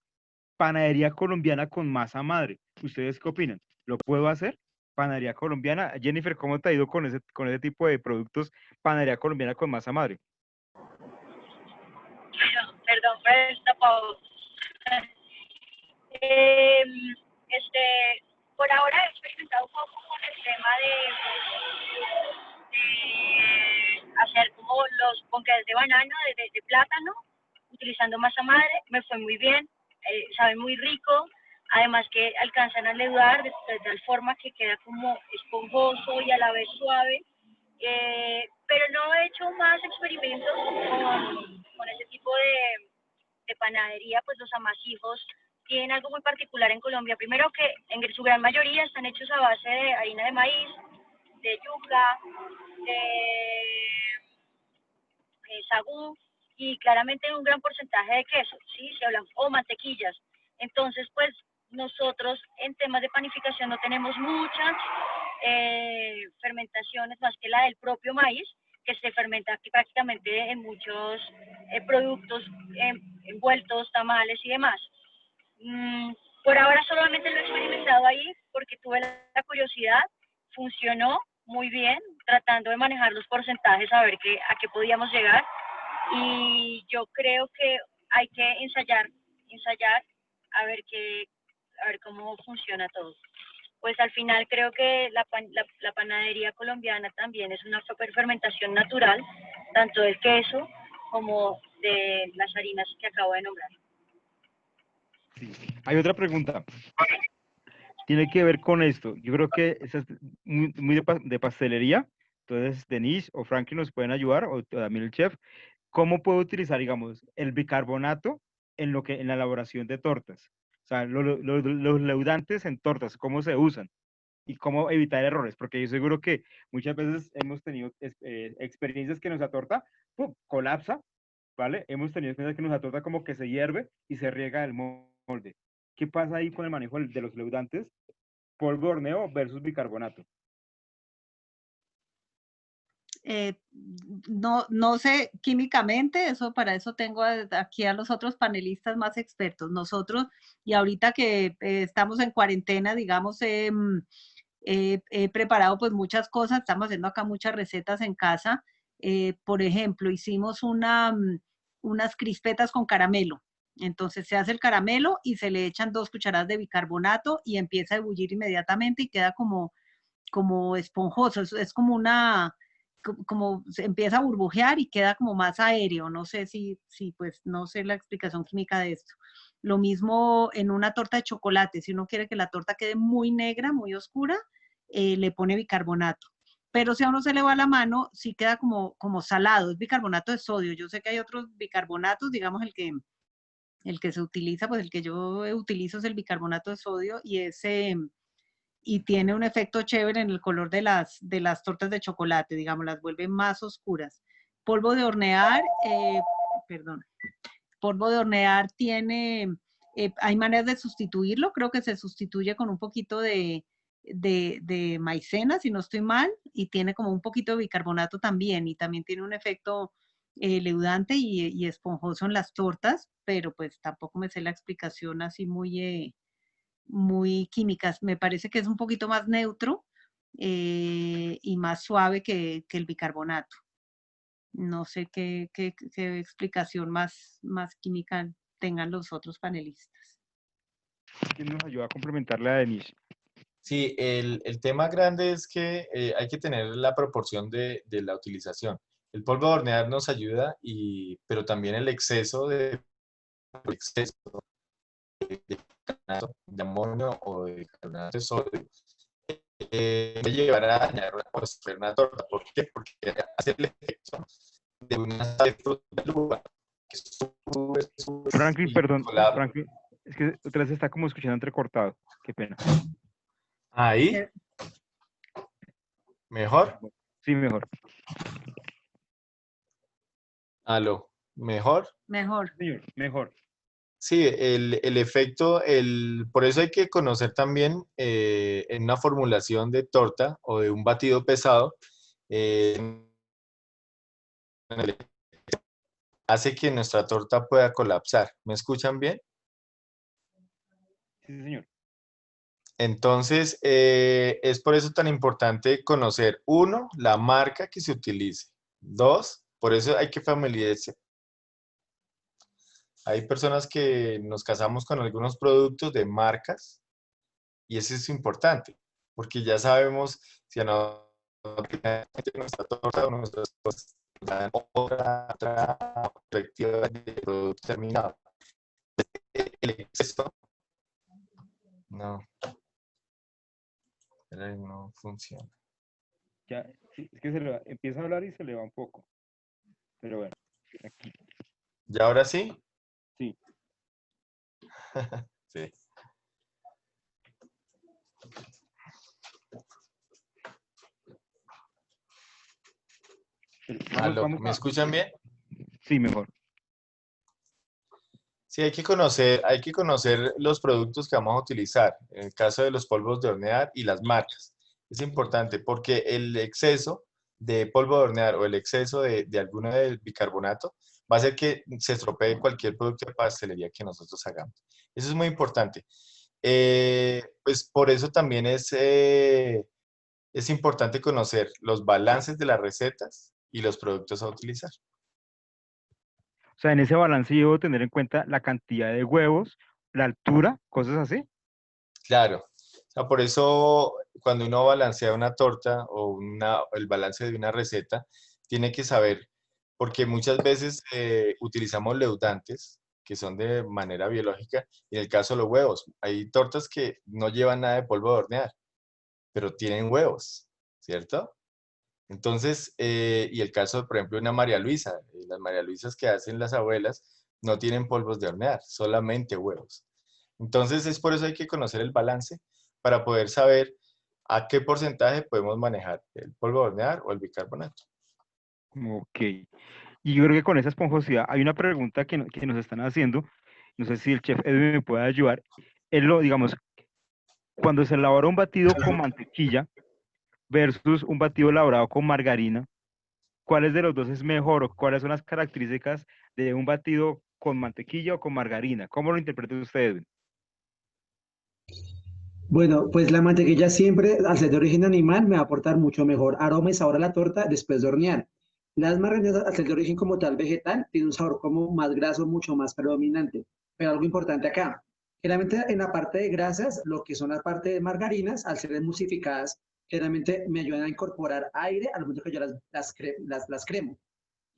panadería colombiana con masa madre. ¿Ustedes qué opinan? ¿Lo puedo hacer? Panadería colombiana. Jennifer, ¿cómo te ha ido con ese tipo de productos, panadería colombiana con masa madre? Perdón por esta pausa. Eh, por ahora he experimentado un poco con el tema de hacer como los ponqués de banano, de plátano, utilizando masa madre. Me fue muy bien, sabe muy rico, además que alcanzan a leudar de tal forma que queda como esponjoso y a la vez suave. Pero no he hecho más experimentos con ese tipo de panadería. Pues los amasijos tienen algo muy particular en Colombia. Primero, que en su gran mayoría están hechos a base de harina de maíz, de yuca, de sagú, y claramente un gran porcentaje de queso, ¿sí? Se hablan, o mantequillas. Entonces, pues nosotros en temas de panificación no tenemos muchas fermentaciones más que la del propio maíz, que se fermenta aquí prácticamente en muchos productos envueltos, tamales y demás. Por ahora solamente lo he experimentado ahí porque tuve la curiosidad, funcionó muy bien, tratando de manejar los porcentajes, a ver a qué podíamos llegar, y yo creo que hay que ensayar, a ver a ver cómo funciona todo. Pues al final creo que la panadería colombiana también es una super fermentación natural, tanto del queso como de las harinas que acabo de nombrar. Sí. Hay otra pregunta. Tiene que ver con esto. Yo creo que esa es muy de pastelería. Entonces, Denise o Frankie nos pueden ayudar, o también el chef. ¿Cómo puedo utilizar, digamos, el bicarbonato en la elaboración de tortas? O sea, los leudantes en tortas, ¿cómo se usan? Y cómo evitar errores, porque yo seguro que muchas veces hemos tenido experiencias que nuestra torta ¡pum!, colapsa, ¿vale? Hemos tenido experiencias que nuestra torta como que se hierve y se riega el molde. ¿Qué pasa ahí con el manejo de los leudantes? Polvo de horneo versus bicarbonato. No sé químicamente, para eso tengo aquí a los otros panelistas más expertos. Nosotros, y ahorita que estamos en cuarentena, digamos, he preparado pues muchas cosas, estamos haciendo acá muchas recetas en casa. Por ejemplo, hicimos unas crispetas con caramelo. Entonces se hace el caramelo y se le echan 2 cucharadas de bicarbonato y empieza a ebullir inmediatamente y queda como esponjoso, es como como se empieza a burbujear y queda como más aéreo. No sé pues no sé la explicación química de esto. Lo mismo en una torta de chocolate, si uno quiere que la torta quede muy negra, muy oscura, le pone bicarbonato. Pero si a uno se le va la mano, sí queda como salado, es bicarbonato de sodio. Yo sé que hay otros bicarbonatos, digamos el que se utiliza, pues el que yo utilizo es el bicarbonato de sodio y tiene un efecto chévere en el color de las tortas de chocolate, digamos, las vuelve más oscuras. Polvo de hornear, polvo de hornear hay maneras de sustituirlo, creo que se sustituye con un poquito de maicena, si no estoy mal, y tiene como un poquito de bicarbonato también, y también tiene un efecto leudante y esponjoso en las tortas, pero pues tampoco me sé la explicación así muy químicas. Me parece que es un poquito más neutro y más suave que el bicarbonato. No sé qué explicación más química tengan los otros panelistas. ¿Quién nos ayuda a complementarle a Denise? Sí, el tema grande es que hay que tener la proporción de la utilización. El polvo de hornear nos ayuda, pero también el exceso de carbonato de amonio o de carbonato de sodio puede llevar a dañar una torta. ¿Por qué? Porque hace el efecto de una sal de fruta de uva que sube Franklin, y perdón, colabora. Franklin, es que otra vez está como escuchando entrecortado. Qué pena. Ahí. ¿Mejor? Sí, mejor. ¿Aló? ¿Mejor? Mejor. Señor, mejor. Sí, el efecto, por eso hay que conocer también en una formulación de torta o de un batido pesado, hace que nuestra torta pueda colapsar. ¿Me escuchan bien? Sí, señor. Entonces, es por eso tan importante conocer, 1, la marca que se utilice. 2, por eso hay que familiarizarse. Hay personas que nos casamos con algunos productos de marcas y eso es importante, porque ya sabemos si a nuestra torta o nuestras cosas dan otra perspectiva de producto terminado. El exceso no funciona. Ya, sí, es que empieza a hablar y se le va un poco. Pero bueno, aquí. ¿Y ahora sí? Sí. Sí. ¿Aló? ¿Me escuchan bien? Sí, mejor. Sí, hay que conocer los productos que vamos a utilizar, en el caso de los polvos de hornear y las marcas. Es importante porque el exceso de polvo de hornear o el exceso de alguno del bicarbonato va a hacer que se estropee cualquier producto de pastelería que nosotros hagamos. Eso es muy importante. Pues por eso también es importante conocer los balances de las recetas y los productos a utilizar. O sea, en ese balance debo tener en cuenta la cantidad de huevos, la altura, cosas así. Claro. O sea, por eso cuando uno balancea una torta o el balance de una receta, tiene que saber, porque muchas veces utilizamos leudantes que son de manera biológica, y en el caso de los huevos, hay tortas que no llevan nada de polvo de hornear, pero tienen huevos, ¿cierto? Entonces, y el caso, por ejemplo, de una María Luisa, las María Luisas que hacen las abuelas no tienen polvos de hornear, solamente huevos. Entonces, es por eso hay que conocer el balance para poder saber a qué porcentaje podemos manejar el polvo de hornear o el bicarbonato. Ok. Y yo creo que con esa esponjosidad hay una pregunta que nos están haciendo. No sé si el chef Edwin me puede ayudar. Digamos, cuando se elabora un batido con mantequilla versus un batido elaborado con margarina, ¿cuáles de los dos es mejor o cuáles son las características de un batido con mantequilla o con margarina? ¿Cómo lo interpreta usted? Bueno, pues la mantequilla siempre, al ser de origen animal, me va a aportar mucho mejor aroma y sabor a la torta después de hornear. Las margarinas, al ser de origen como tal vegetal, tienen un sabor como más graso, mucho más predominante. Pero algo importante acá, generalmente en la parte de grasas, lo que son la parte de margarinas, al ser emulsificadas, generalmente me ayudan a incorporar aire al momento que yo las cremo.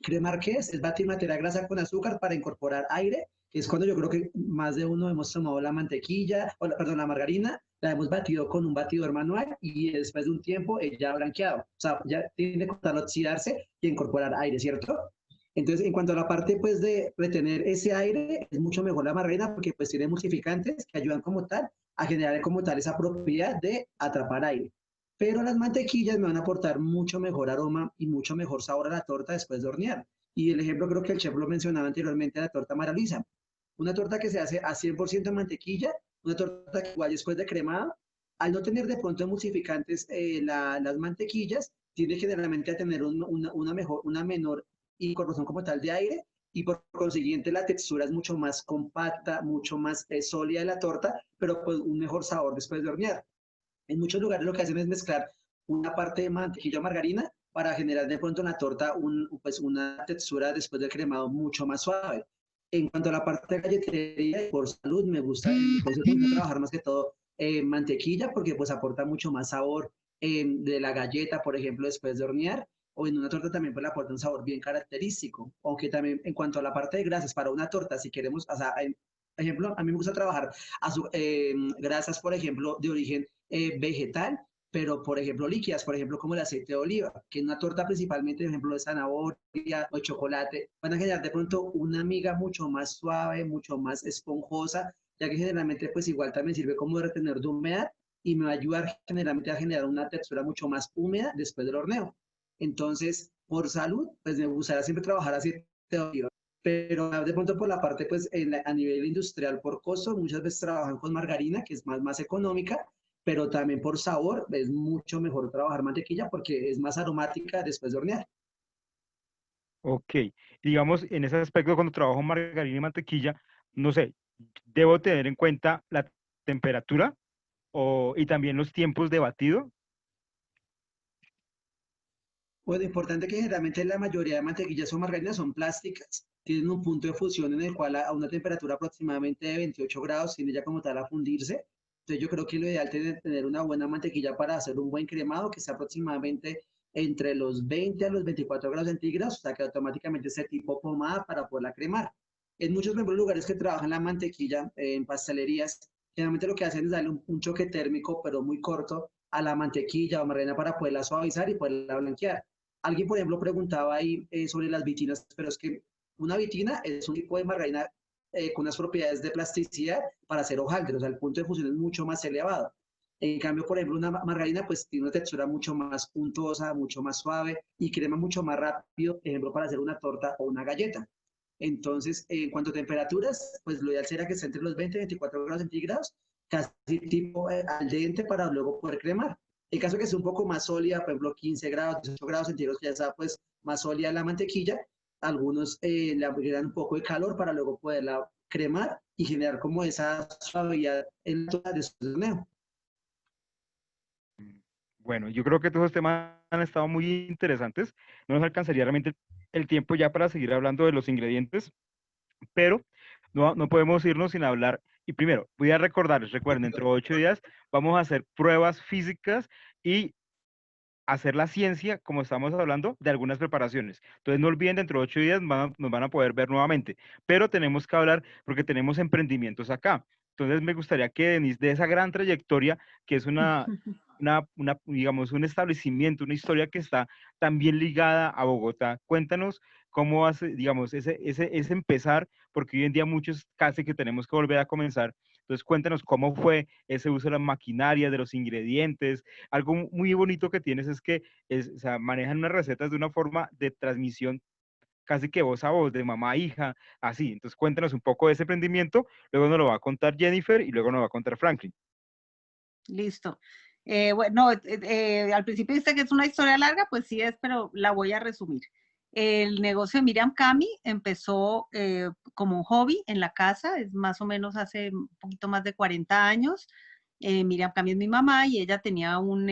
Cremar, ¿qué es? Es batir materia grasa con azúcar para incorporar aire, que es cuando yo creo que más de uno hemos tomado la mantequilla, perdón, la margarina, la hemos batido con un batidor manual y después de un tiempo ya ha blanqueado. O sea, ya tiene que comenzar a oxidarse y incorporar aire, ¿cierto? Entonces, en cuanto a la parte pues de retener ese aire, es mucho mejor la margarina porque pues tiene emulsificantes que ayudan como tal a generar como tal esa propiedad de atrapar aire. Pero las mantequillas me van a aportar mucho mejor aroma y mucho mejor sabor a la torta después de hornear. Y el ejemplo creo que el chef lo mencionaba anteriormente, la torta Mara Luisa. Una torta que se hace a 100% de mantequilla, una torta que igual después de cremada, al no tener de pronto emulsificantes las mantequillas, tiende generalmente a tener una menor incorporación como tal de aire y por consiguiente la textura es mucho más compacta, mucho más sólida de la torta, pero pues un mejor sabor después de hornear. En muchos lugares lo que hacen es mezclar una parte de mantequilla o margarina para generar de pronto en la torta pues una textura después del cremado mucho más suave. En cuanto a la parte de galletería, por salud, me gusta trabajar más que todo mantequilla porque pues aporta mucho más sabor de la galleta, por ejemplo, después de hornear. O en una torta también pues le aporta un sabor bien característico. Aunque también en cuanto a la parte de grasas, para una torta, si queremos, o sea, ejemplo, a mí me gusta trabajar grasas, por ejemplo, de origen vegetal, pero por ejemplo líquidas, por ejemplo como el aceite de oliva, que en una torta principalmente, por ejemplo, de zanahoria o chocolate, van a generar de pronto una miga mucho más suave, mucho más esponjosa, ya que generalmente pues igual también sirve como retenedor de humedad y me va a ayudar generalmente a generar una textura mucho más húmeda después del horneo. Entonces, por salud, pues me gustaría siempre trabajar aceite de oliva. Pero de pronto por la parte, pues a nivel industrial, por costo, muchas veces trabajan con margarina, que es más económica, pero también por sabor es mucho mejor trabajar mantequilla porque es más aromática después de hornear. Ok, digamos, en ese aspecto cuando trabajo margarina y mantequilla, no sé, debo tener en cuenta la temperatura y también los tiempos de batido. Pues lo importante es que generalmente la mayoría de mantequillas o margarinas son plásticas, tienen un punto de fusión en el cual a una temperatura aproximadamente de 28 grados tiene ya como tal a fundirse. Entonces yo creo que lo ideal es tener una buena mantequilla para hacer un buen cremado que sea aproximadamente entre los 20 a los 24 grados centígrados, o sea que automáticamente sea tipo pomada para poderla cremar. En muchos lugares que trabajan la mantequilla, en pastelerías, generalmente lo que hacen es darle un choque térmico, pero muy corto, a la mantequilla o margarina para poderla suavizar y poderla blanquear. Alguien, por ejemplo, preguntaba ahí sobre las vitinas, pero es que una vitina es un tipo de margarina con unas propiedades de plasticidad para hacer hojaldre, o sea, el punto de fusión es mucho más elevado. En cambio, por ejemplo, una margarina pues tiene una textura mucho más untuosa, mucho más suave y crema mucho más rápido, por ejemplo, para hacer una torta o una galleta. Entonces, en cuanto a temperaturas, pues lo ideal será que esté entre los 20 y 24 grados centígrados, casi tipo al dente para luego poder cremar. En caso que sea un poco más sólida, por ejemplo, 15 grados, 18 grados centígrados, que ya está pues más sólida la mantequilla, algunos le agregan un poco de calor para luego poderla cremar y generar como esa suavidad en la de su horneo. Bueno, yo creo que todos los temas han estado muy interesantes. No nos alcanzaría realmente el tiempo ya para seguir hablando de los ingredientes, pero no podemos irnos sin hablar. Y primero, voy a recordarles, recuerden, dentro de 8 días vamos a hacer pruebas físicas y hacer la ciencia, como estamos hablando, de algunas preparaciones. Entonces, no olviden, dentro de 8 días nos van a poder ver nuevamente, pero tenemos que hablar porque tenemos emprendimientos acá. Entonces, me gustaría que Denise, de esa gran trayectoria, que es digamos, un establecimiento, una historia que está también ligada a Bogotá, cuéntanos cómo hace, digamos, ese empezar, porque hoy en día muchos casi que tenemos que volver a comenzar. Entonces, cuéntanos cómo fue ese uso de la maquinaria, de los ingredientes. Algo muy bonito que tienes es que o sea, manejan unas recetas de una forma de transmisión casi que voz a voz, de mamá a hija, así. Entonces, cuéntanos un poco de ese emprendimiento, luego nos lo va a contar Jennifer y luego nos va a contar Franklin. Listo. Bueno, al principio dice que es una historia larga, pues sí es, pero la voy a resumir. El negocio de Miriam Cami empezó como un hobby en la casa, es más o menos hace un poquito más de 40 años. Miriam Cami es mi mamá y ella tenía un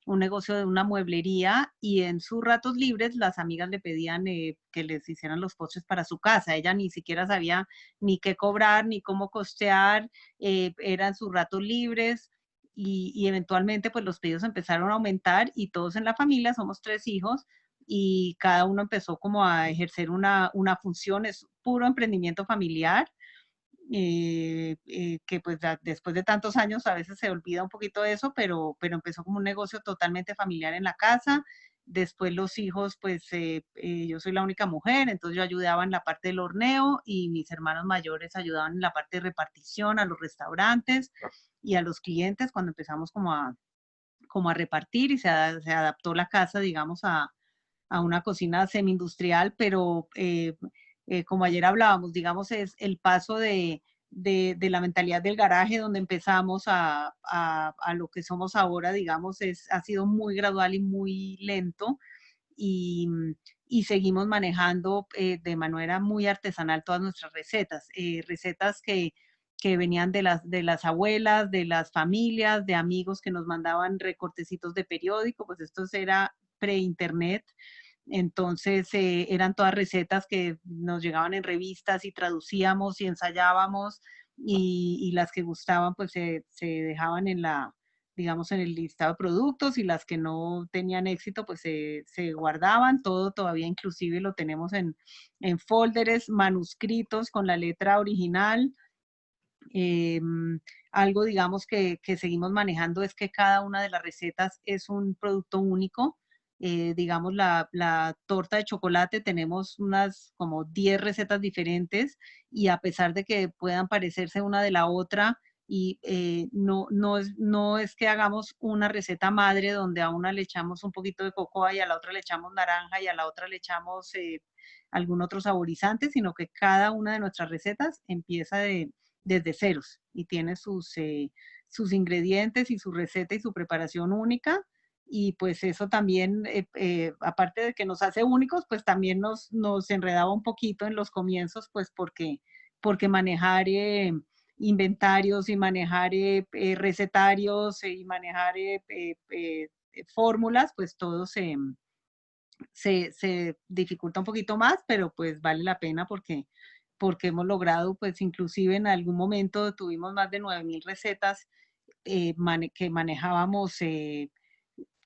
negocio de una mueblería y en sus ratos libres las amigas le pedían que les hicieran los postres para su casa. Ella ni siquiera sabía ni qué cobrar, ni cómo costear, eran sus ratos libres. Y eventualmente pues los pedidos empezaron a aumentar y todos en la familia, somos 3 hijos, y cada uno empezó como a ejercer una función, es puro emprendimiento familiar, que pues después de tantos años a veces se olvida un poquito de eso, pero empezó como un negocio totalmente familiar en la casa. Después los hijos, pues yo soy la única mujer, entonces yo ayudaba en la parte del horneo y mis hermanos mayores ayudaban en la parte de repartición a los restaurantes y a los clientes cuando empezamos como a repartir y se adaptó la casa, digamos, a una cocina semi-industrial, pero como ayer hablábamos, digamos, es el paso de la mentalidad del garaje donde empezamos a lo que somos ahora, digamos, ha sido muy gradual y muy lento y, y seguimos manejando de manera muy artesanal todas nuestras recetas, recetas que venían de las abuelas, de las familias, de amigos que nos mandaban recortecitos de periódico, pues esto era pre-internet. Entonces eran todas recetas que nos llegaban en revistas y traducíamos y ensayábamos y las que gustaban pues se dejaban digamos, en el listado de productos y las que no tenían éxito pues se guardaban, todo todavía inclusive lo tenemos en folders, manuscritos con la letra original. Algo, digamos, que seguimos manejando es que cada una de las recetas es un producto único. Digamos, la torta de chocolate tenemos unas como 10 recetas diferentes y a pesar de que puedan parecerse una de la otra, y no es que hagamos una receta madre donde a una le echamos un poquito de cocoa y a la otra le echamos naranja y a la otra le echamos algún otro saborizante, sino que cada una de nuestras recetas empieza desde ceros y tiene sus ingredientes y su receta y su preparación única. Y pues eso también, aparte de que nos hace únicos, pues también nos enredaba un poquito en los comienzos, pues porque manejar inventarios y manejar recetarios y manejar fórmulas, pues todo se dificulta un poquito más, pero pues vale la pena porque hemos logrado, pues inclusive en algún momento tuvimos más de 9.000 recetas que manejábamos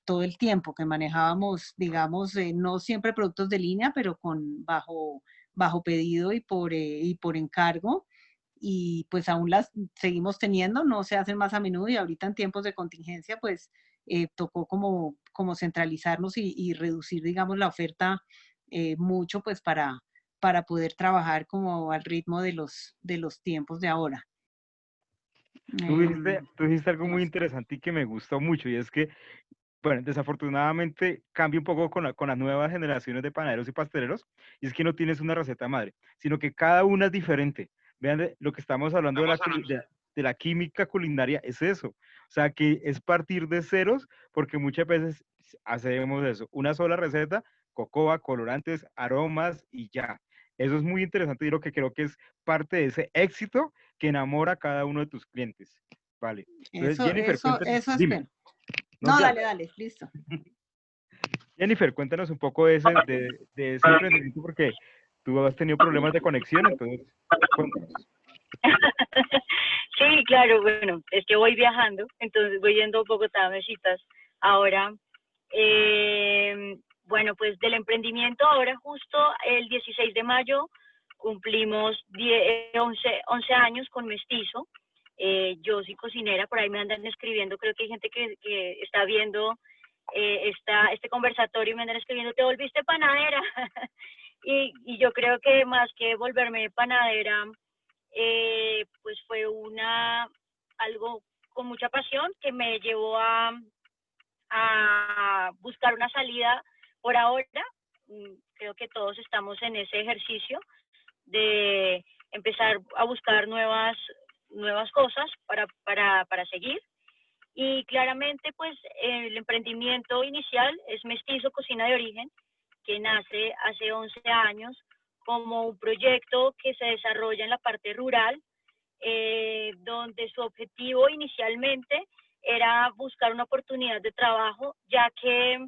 todo el tiempo, que manejábamos, digamos, no siempre productos de línea, pero bajo pedido y por encargo. Y pues aún las seguimos teniendo, no se hacen más a menudo y ahorita en tiempos de contingencia, pues tocó como centralizarnos y reducir, digamos, la oferta mucho, pues para poder trabajar como al ritmo de los tiempos de ahora. Tú dijiste algo muy interesante y que me gustó mucho, y es que, bueno, desafortunadamente cambia un poco con las nuevas generaciones de panaderos y pasteleros, y es que no tienes una receta madre, sino que cada una es diferente. Vean, lo que estamos hablando de la química culinaria es eso, o sea, que es partir de ceros, porque muchas veces hacemos eso, una sola receta, cocoa, colorantes, aromas y ya. Eso es muy interesante y lo que creo que es parte de ese éxito que enamora a cada uno de tus clientes. Vale. Entonces, Jennifer, cuéntanos, Eso dime. espero. No, dale, listo. Jennifer, cuéntanos un poco de ese emprendimiento, porque tú has tenido problemas de conexión, entonces cuéntanos. Sí, claro, bueno, es que voy viajando, entonces voy yendo a Bogotá a mesitas. Ahora, bueno, pues del emprendimiento, ahora justo el 16 de mayo cumplimos 11 años con Mestizo. Yo soy cocinera, por ahí me andan escribiendo, creo que hay gente que está viendo este conversatorio y me andan escribiendo, ¿te volviste panadera? y yo creo que más que volverme panadera, pues fue algo con mucha pasión que me llevó a buscar una salida por ahora. Creo que todos estamos en ese ejercicio de empezar a buscar nuevas cosas para seguir. Y claramente, pues, el emprendimiento inicial es Mestizo Cocina de Origen, que nace hace 11 años como un proyecto que se desarrolla en la parte rural, donde su objetivo inicialmente era buscar una oportunidad de trabajo, ya que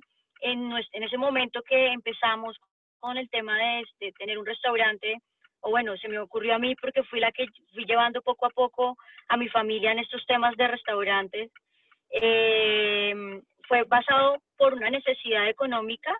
en ese momento que empezamos con el tema de tener un restaurante, o bueno, se me ocurrió a mí porque fui la que fui llevando poco a poco a mi familia en estos temas de restaurantes, fue basado por una necesidad económica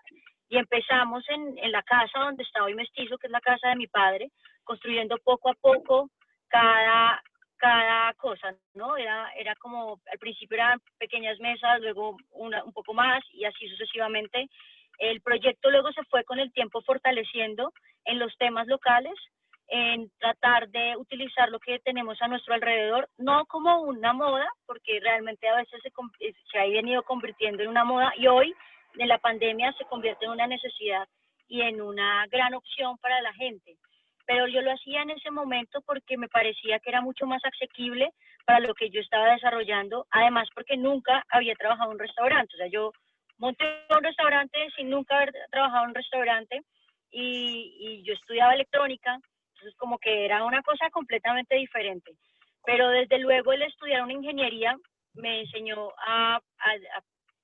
y empezamos en la casa donde está hoy Mestizo, que es la casa de mi padre, construyendo poco a poco cada cosa, ¿no? Era como, al principio eran pequeñas mesas, luego un poco más y así sucesivamente. El proyecto luego se fue con el tiempo fortaleciendo en los temas locales, en tratar de utilizar lo que tenemos a nuestro alrededor, no como una moda, porque realmente a veces se ha venido convirtiendo en una moda y hoy, en la pandemia, se convierte en una necesidad y en una gran opción para la gente. Pero yo lo hacía en ese momento porque me parecía que era mucho más asequible para lo que yo estaba desarrollando, además porque nunca había trabajado en un restaurante, o sea, yo monté un restaurante sin nunca haber trabajado en un restaurante y yo estudiaba electrónica, entonces como que era una cosa completamente diferente. Pero desde luego el estudiar una ingeniería me enseñó a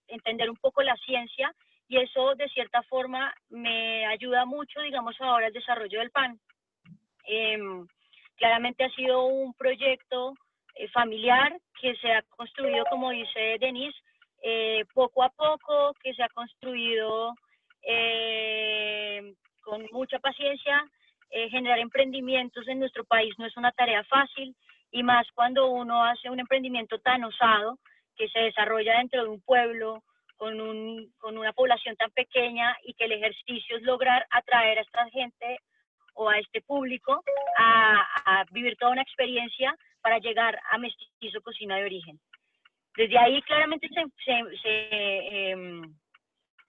entender un poco la ciencia y eso de cierta forma me ayuda mucho, digamos, ahora el desarrollo del pan. Claramente ha sido un proyecto familiar que se ha construido, como dice Denise, poco a poco, que se ha construido con mucha paciencia. Generar emprendimientos en nuestro país no es una tarea fácil, y más cuando uno hace un emprendimiento tan osado que se desarrolla dentro de un pueblo con una población tan pequeña, y que el ejercicio es lograr atraer a esta gente o a este público a vivir toda una experiencia para llegar a Mestizo Cocina de Origen. Desde ahí claramente se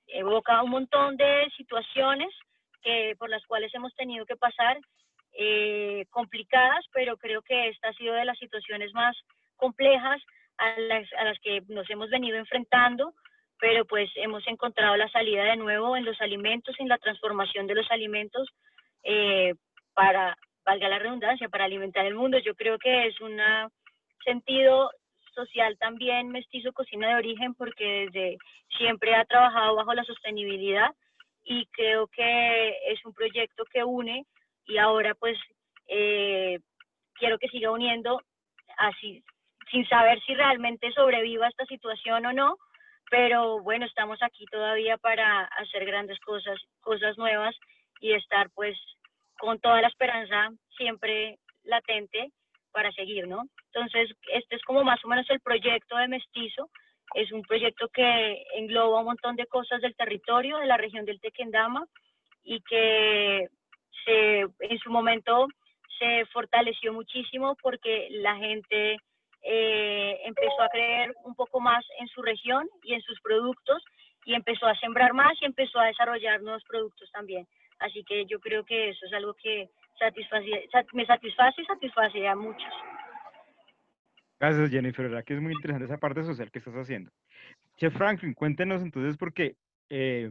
evoca un montón de situaciones por las cuales hemos tenido que pasar, complicadas, pero creo que esta ha sido de las situaciones más complejas a las que nos hemos venido enfrentando, pero pues hemos encontrado la salida de nuevo en los alimentos, en la transformación de los alimentos, para, valga la redundancia, para alimentar el mundo. Yo creo que es un sentido social también Mestizo Cocina de Origen, porque desde siempre ha trabajado bajo la sostenibilidad, y creo que es un proyecto que une, y ahora pues quiero que siga uniendo, así, sin saber si realmente sobreviva esta situación o no, pero bueno, estamos aquí todavía para hacer grandes cosas nuevas, y estar pues con toda la esperanza siempre latente para seguir, ¿no? Entonces, este es como más o menos el proyecto de Mestizo. Es un proyecto que engloba un montón de cosas del territorio, de la región del Tequendama, y que en su momento se fortaleció muchísimo porque la gente empezó a creer un poco más en su región y en sus productos, y empezó a sembrar más y empezó a desarrollar nuevos productos también. Así que yo creo que eso es algo que me satisface y satisface a muchos. Gracias, Jennifer, verdad que es muy interesante esa parte social que estás haciendo. Chef Franklin, cuéntenos entonces, porque ¿Me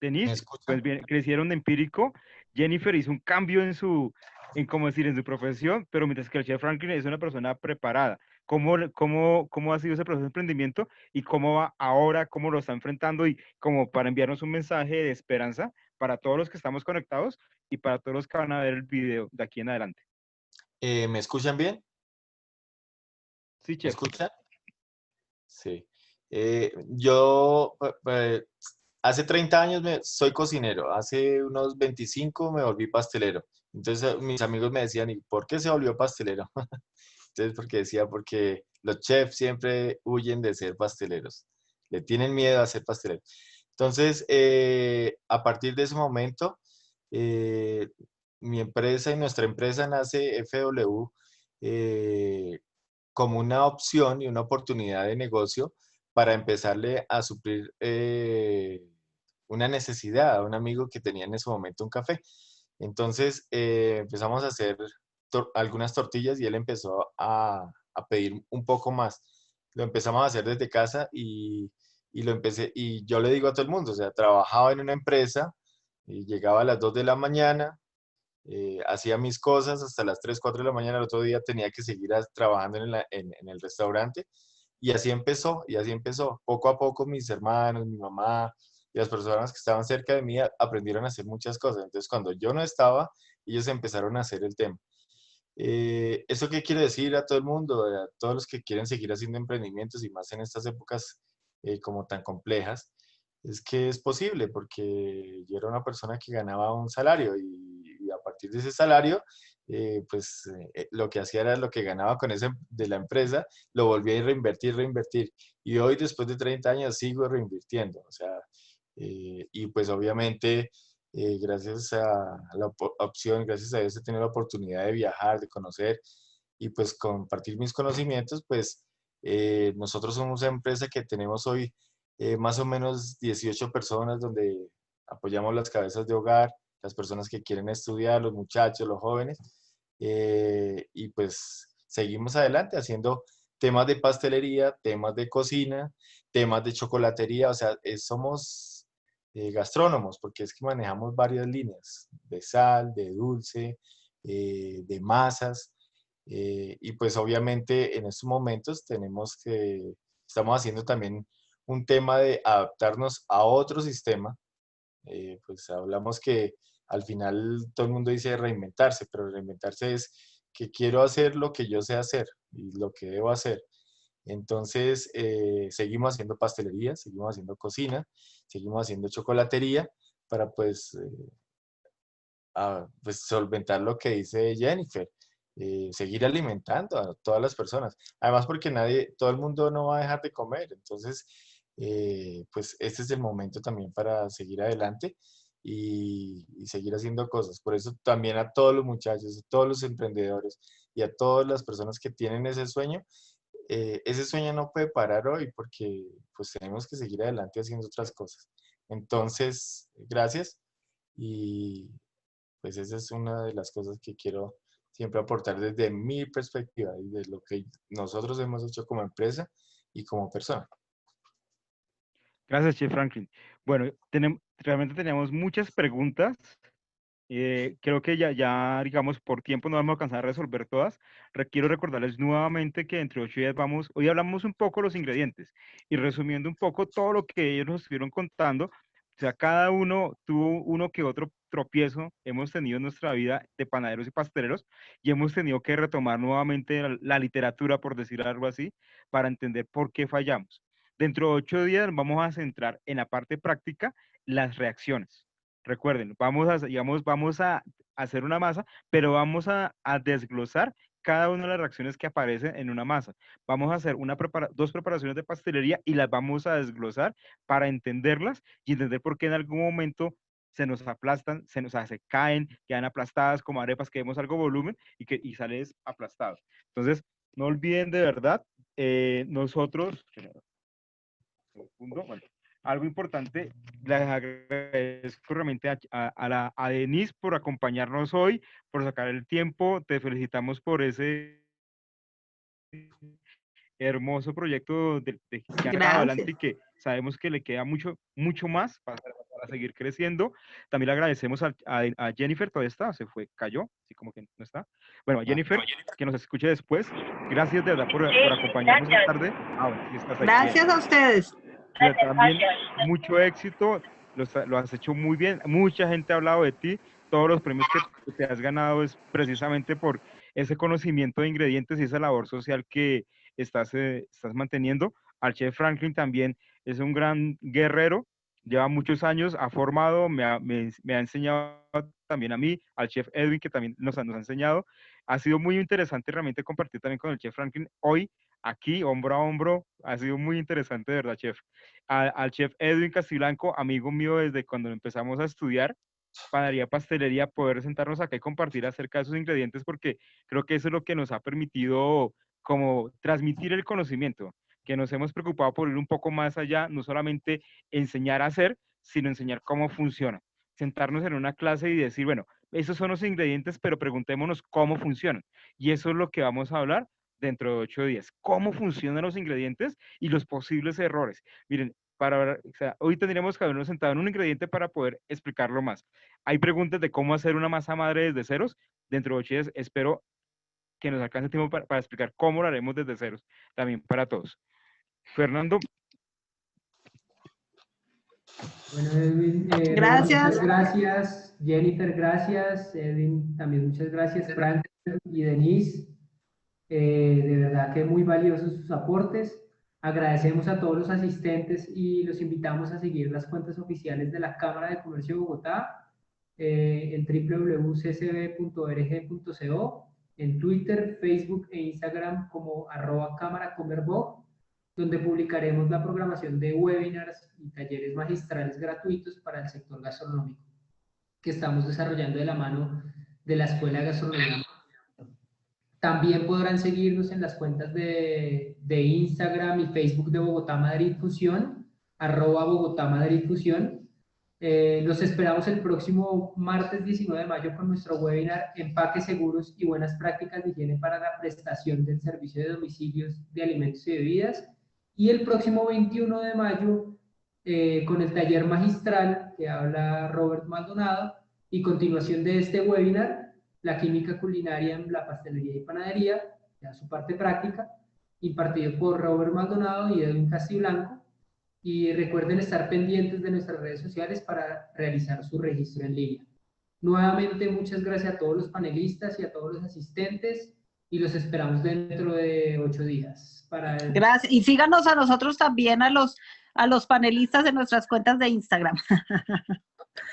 Denise, escuchan? pues bien, crecieron empírico, Jennifer hizo un cambio en cómo decir, en su profesión, pero mientras que el Chef Franklin es una persona preparada. ¿Cómo ha sido ese proceso de emprendimiento y cómo va ahora, cómo lo está enfrentando, y como para enviarnos un mensaje de esperanza para todos los que estamos conectados y para todos los que van a ver el video de aquí en adelante? ¿Me escuchan bien? Sí, ¿Me Chef. escuchan? Sí. Yo hace 30 años soy cocinero, hace unos 25 me volví pastelero. Entonces mis amigos me decían, ¿y por qué se volvió pastelero? Entonces porque los chefs siempre huyen de ser pasteleros, le tienen miedo a ser pasteleros. Entonces, a partir de ese momento, eh, mi empresa y nuestra empresa nace FW, como una opción y una oportunidad de negocio para empezarle a suplir una necesidad a un amigo que tenía en ese momento un café. Entonces empezamos a hacer algunas tortillas y él empezó a pedir un poco más. lo empezamos a hacer desde casa y lo empecé, y yo le digo a todo el mundo, o sea, trabajaba en una empresa y llegaba a las 2 de la mañana, hacía mis cosas hasta las 3 4 de la mañana, el otro día tenía que seguir trabajando en el restaurante y así empezó. Poco a poco mis hermanos, mi mamá y las personas que estaban cerca de mí aprendieron a hacer muchas cosas. Entonces cuando yo no estaba, ellos empezaron a hacer el tema. ¿Eso qué quiere decir a todo el mundo, a todos los que quieren seguir haciendo emprendimientos y más en estas épocas como tan complejas? Es que es posible porque yo era una persona que ganaba un salario y a partir de ese salario, lo que hacía era lo que ganaba con ese de la empresa, lo volvía a reinvertir, reinvertir. Y hoy, después de 30 años, sigo reinvirtiendo. O sea, y pues obviamente, gracias a la opción, gracias a eso he tenido la oportunidad de viajar, de conocer y pues compartir mis conocimientos, pues nosotros somos una empresa que tenemos hoy más o menos 18 personas donde apoyamos las cabezas de hogar, las personas que quieren estudiar, los muchachos, los jóvenes, y pues seguimos adelante haciendo temas de pastelería, temas de cocina, temas de chocolatería, o sea, somos gastrónomos porque es que manejamos varias líneas de sal, de dulce, de masas, y pues obviamente en estos momentos estamos haciendo también un tema de adaptarnos a otro sistema. Pues hablamos que al final todo el mundo dice reinventarse, pero reinventarse es que quiero hacer lo que yo sé hacer y lo que debo hacer. Entonces, seguimos haciendo pastelería, seguimos haciendo cocina, seguimos haciendo chocolatería para pues solventar lo que dice Jennifer, seguir alimentando a todas las personas. Además, porque todo el mundo no va a dejar de comer. Entonces, pues este es el momento también para seguir adelante y seguir haciendo cosas. Por eso también a todos los muchachos, a todos los emprendedores y a todas las personas que tienen ese sueño no puede parar hoy porque pues tenemos que seguir adelante haciendo otras cosas. Entonces, gracias y pues esa es una de las cosas que quiero siempre aportar desde mi perspectiva y de lo que nosotros hemos hecho como empresa y como persona. Gracias, Chef Franklin. Bueno, realmente teníamos muchas preguntas. Creo que ya, digamos, por tiempo no vamos a alcanzar a resolver todas. Quiero recordarles nuevamente que entre 8 y 10 hoy hablamos un poco de los ingredientes y resumiendo un poco todo lo que ellos nos estuvieron contando, o sea, cada uno tuvo uno que otro tropiezo, hemos tenido en nuestra vida de panaderos y pasteleros y hemos tenido que retomar nuevamente la literatura, por decir algo así, para entender por qué fallamos. Dentro de 8 días vamos a centrar en la parte práctica las reacciones. Recuerden, vamos a hacer una masa, pero vamos a desglosar cada una de las reacciones que aparecen en una masa. Vamos a hacer dos preparaciones de pastelería y las vamos a desglosar para entenderlas y entender por qué en algún momento se nos aplastan, se caen, quedan aplastadas como arepas, que vemos algo volumen y sale aplastado. Entonces, no olviden de verdad, nosotros, bueno, algo importante, les agradezco realmente a Denise por acompañarnos hoy, por sacar el tiempo, te felicitamos por ese hermoso proyecto que han sacado adelante y que sabemos que le queda mucho más para seguir creciendo. También le agradecemos a Jennifer, todavía está, cayó, así como que no está. Bueno, a Jennifer, que nos escuche después. Gracias de verdad por acompañarnos esta tarde. Bueno, sí estás ahí. Gracias a ustedes. También mucho éxito, lo has hecho muy bien, mucha gente ha hablado de ti, todos los premios que te has ganado es precisamente por ese conocimiento de ingredientes y esa labor social que estás manteniendo. Al chef Franklin también es un gran guerrero, lleva muchos años, ha formado, me ha enseñado también a mí, al chef Edwin que también nos ha enseñado. Ha sido muy interesante realmente compartir también con el chef Franklin hoy, aquí, hombro a hombro, ha sido muy interesante, de verdad, chef. Al chef Edwin Castiblanco, amigo mío desde cuando empezamos a estudiar panadería, pastelería, poder sentarnos acá y compartir acerca de esos ingredientes, porque creo que eso es lo que nos ha permitido como transmitir el conocimiento, que nos hemos preocupado por ir un poco más allá, no solamente enseñar a hacer, sino enseñar cómo funciona. Sentarnos en una clase y decir, bueno, esos son los ingredientes, pero preguntémonos cómo funcionan. Y eso es lo que vamos a hablar dentro de 8 días. ¿Cómo funcionan los ingredientes y los posibles errores? Miren, o sea, hoy tendríamos que habernos sentado en un ingrediente para poder explicarlo más. Hay preguntas de cómo hacer una masa madre desde ceros. Dentro de 8 días espero que nos alcance tiempo para explicar cómo lo haremos desde ceros, también para todos. Fernando. Bueno, Edwin, Gracias. muchas gracias. Jennifer, gracias. Edwin, también muchas gracias. Frank y Denise, de verdad que muy valiosos sus aportes. Agradecemos a todos los asistentes y los invitamos a seguir las cuentas oficiales de la Cámara de Comercio de Bogotá en www.ccb.org.co, en Twitter, Facebook e Instagram como @cámaracomerbog, donde publicaremos la programación de webinars y talleres magistrales gratuitos para el sector gastronómico que estamos desarrollando de la mano de la Escuela de Gastronomía. También podrán seguirnos en las cuentas de Instagram y Facebook de Bogotá Madrid Fusión, @Bogotá Madrid Fusión. Los esperamos el próximo martes 19 de mayo con nuestro webinar Empaques Seguros y Buenas Prácticas de Higiene para la Prestación del Servicio de Domicilios de Alimentos y Bebidas. Y el próximo 21 de mayo con el taller magistral que habla Robert Maldonado y continuación de este webinar, la química culinaria en la pastelería y panadería, ya su parte práctica, impartido por Robert Maldonado y Edwin Castiblanco. Y recuerden estar pendientes de nuestras redes sociales para realizar su registro en línea. Nuevamente, muchas gracias a todos los panelistas y a todos los asistentes y los esperamos dentro de 8 días. Gracias. Y síganos a nosotros también, a los panelistas en nuestras cuentas de Instagram.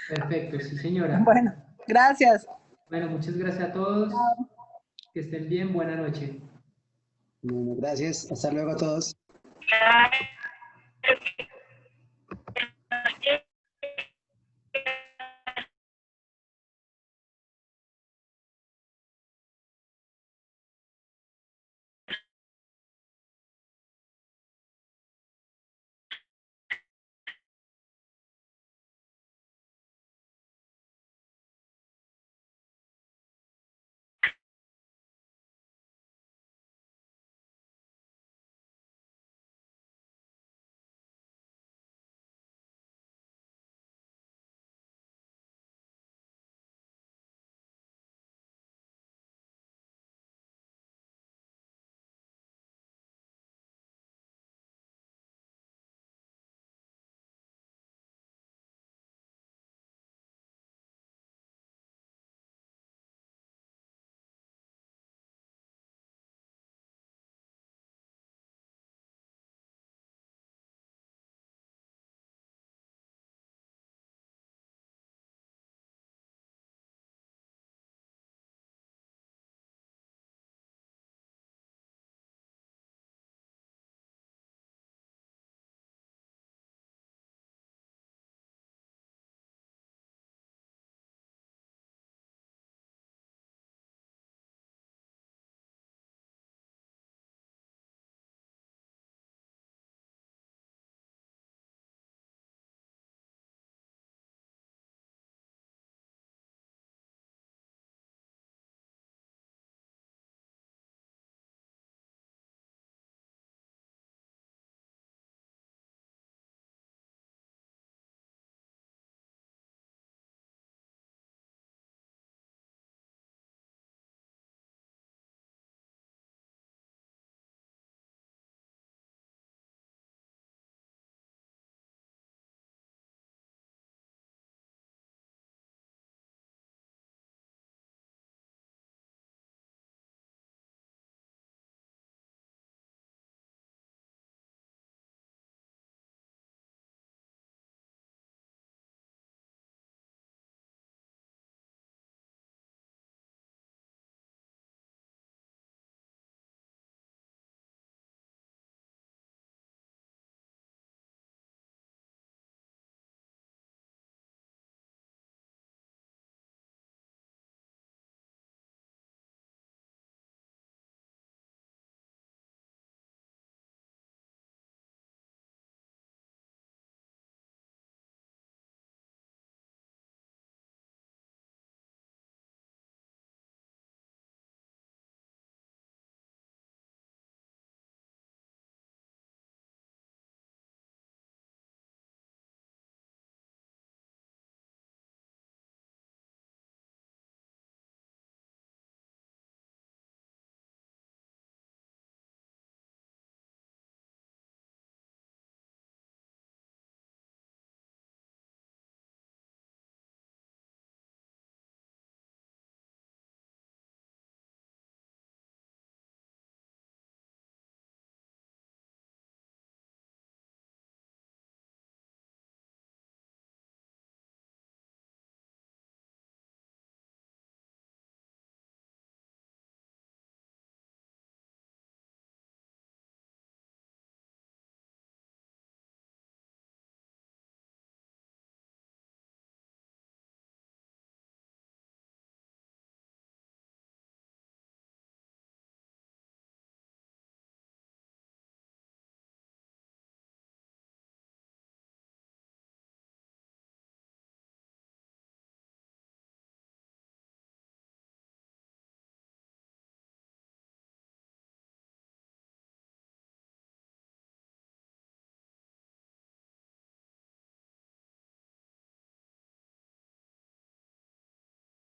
Perfecto, sí señora. Bueno, gracias. Bueno, muchas gracias a todos. Que estén bien. Buena noche. Bueno, gracias. Hasta luego a todos. Claro que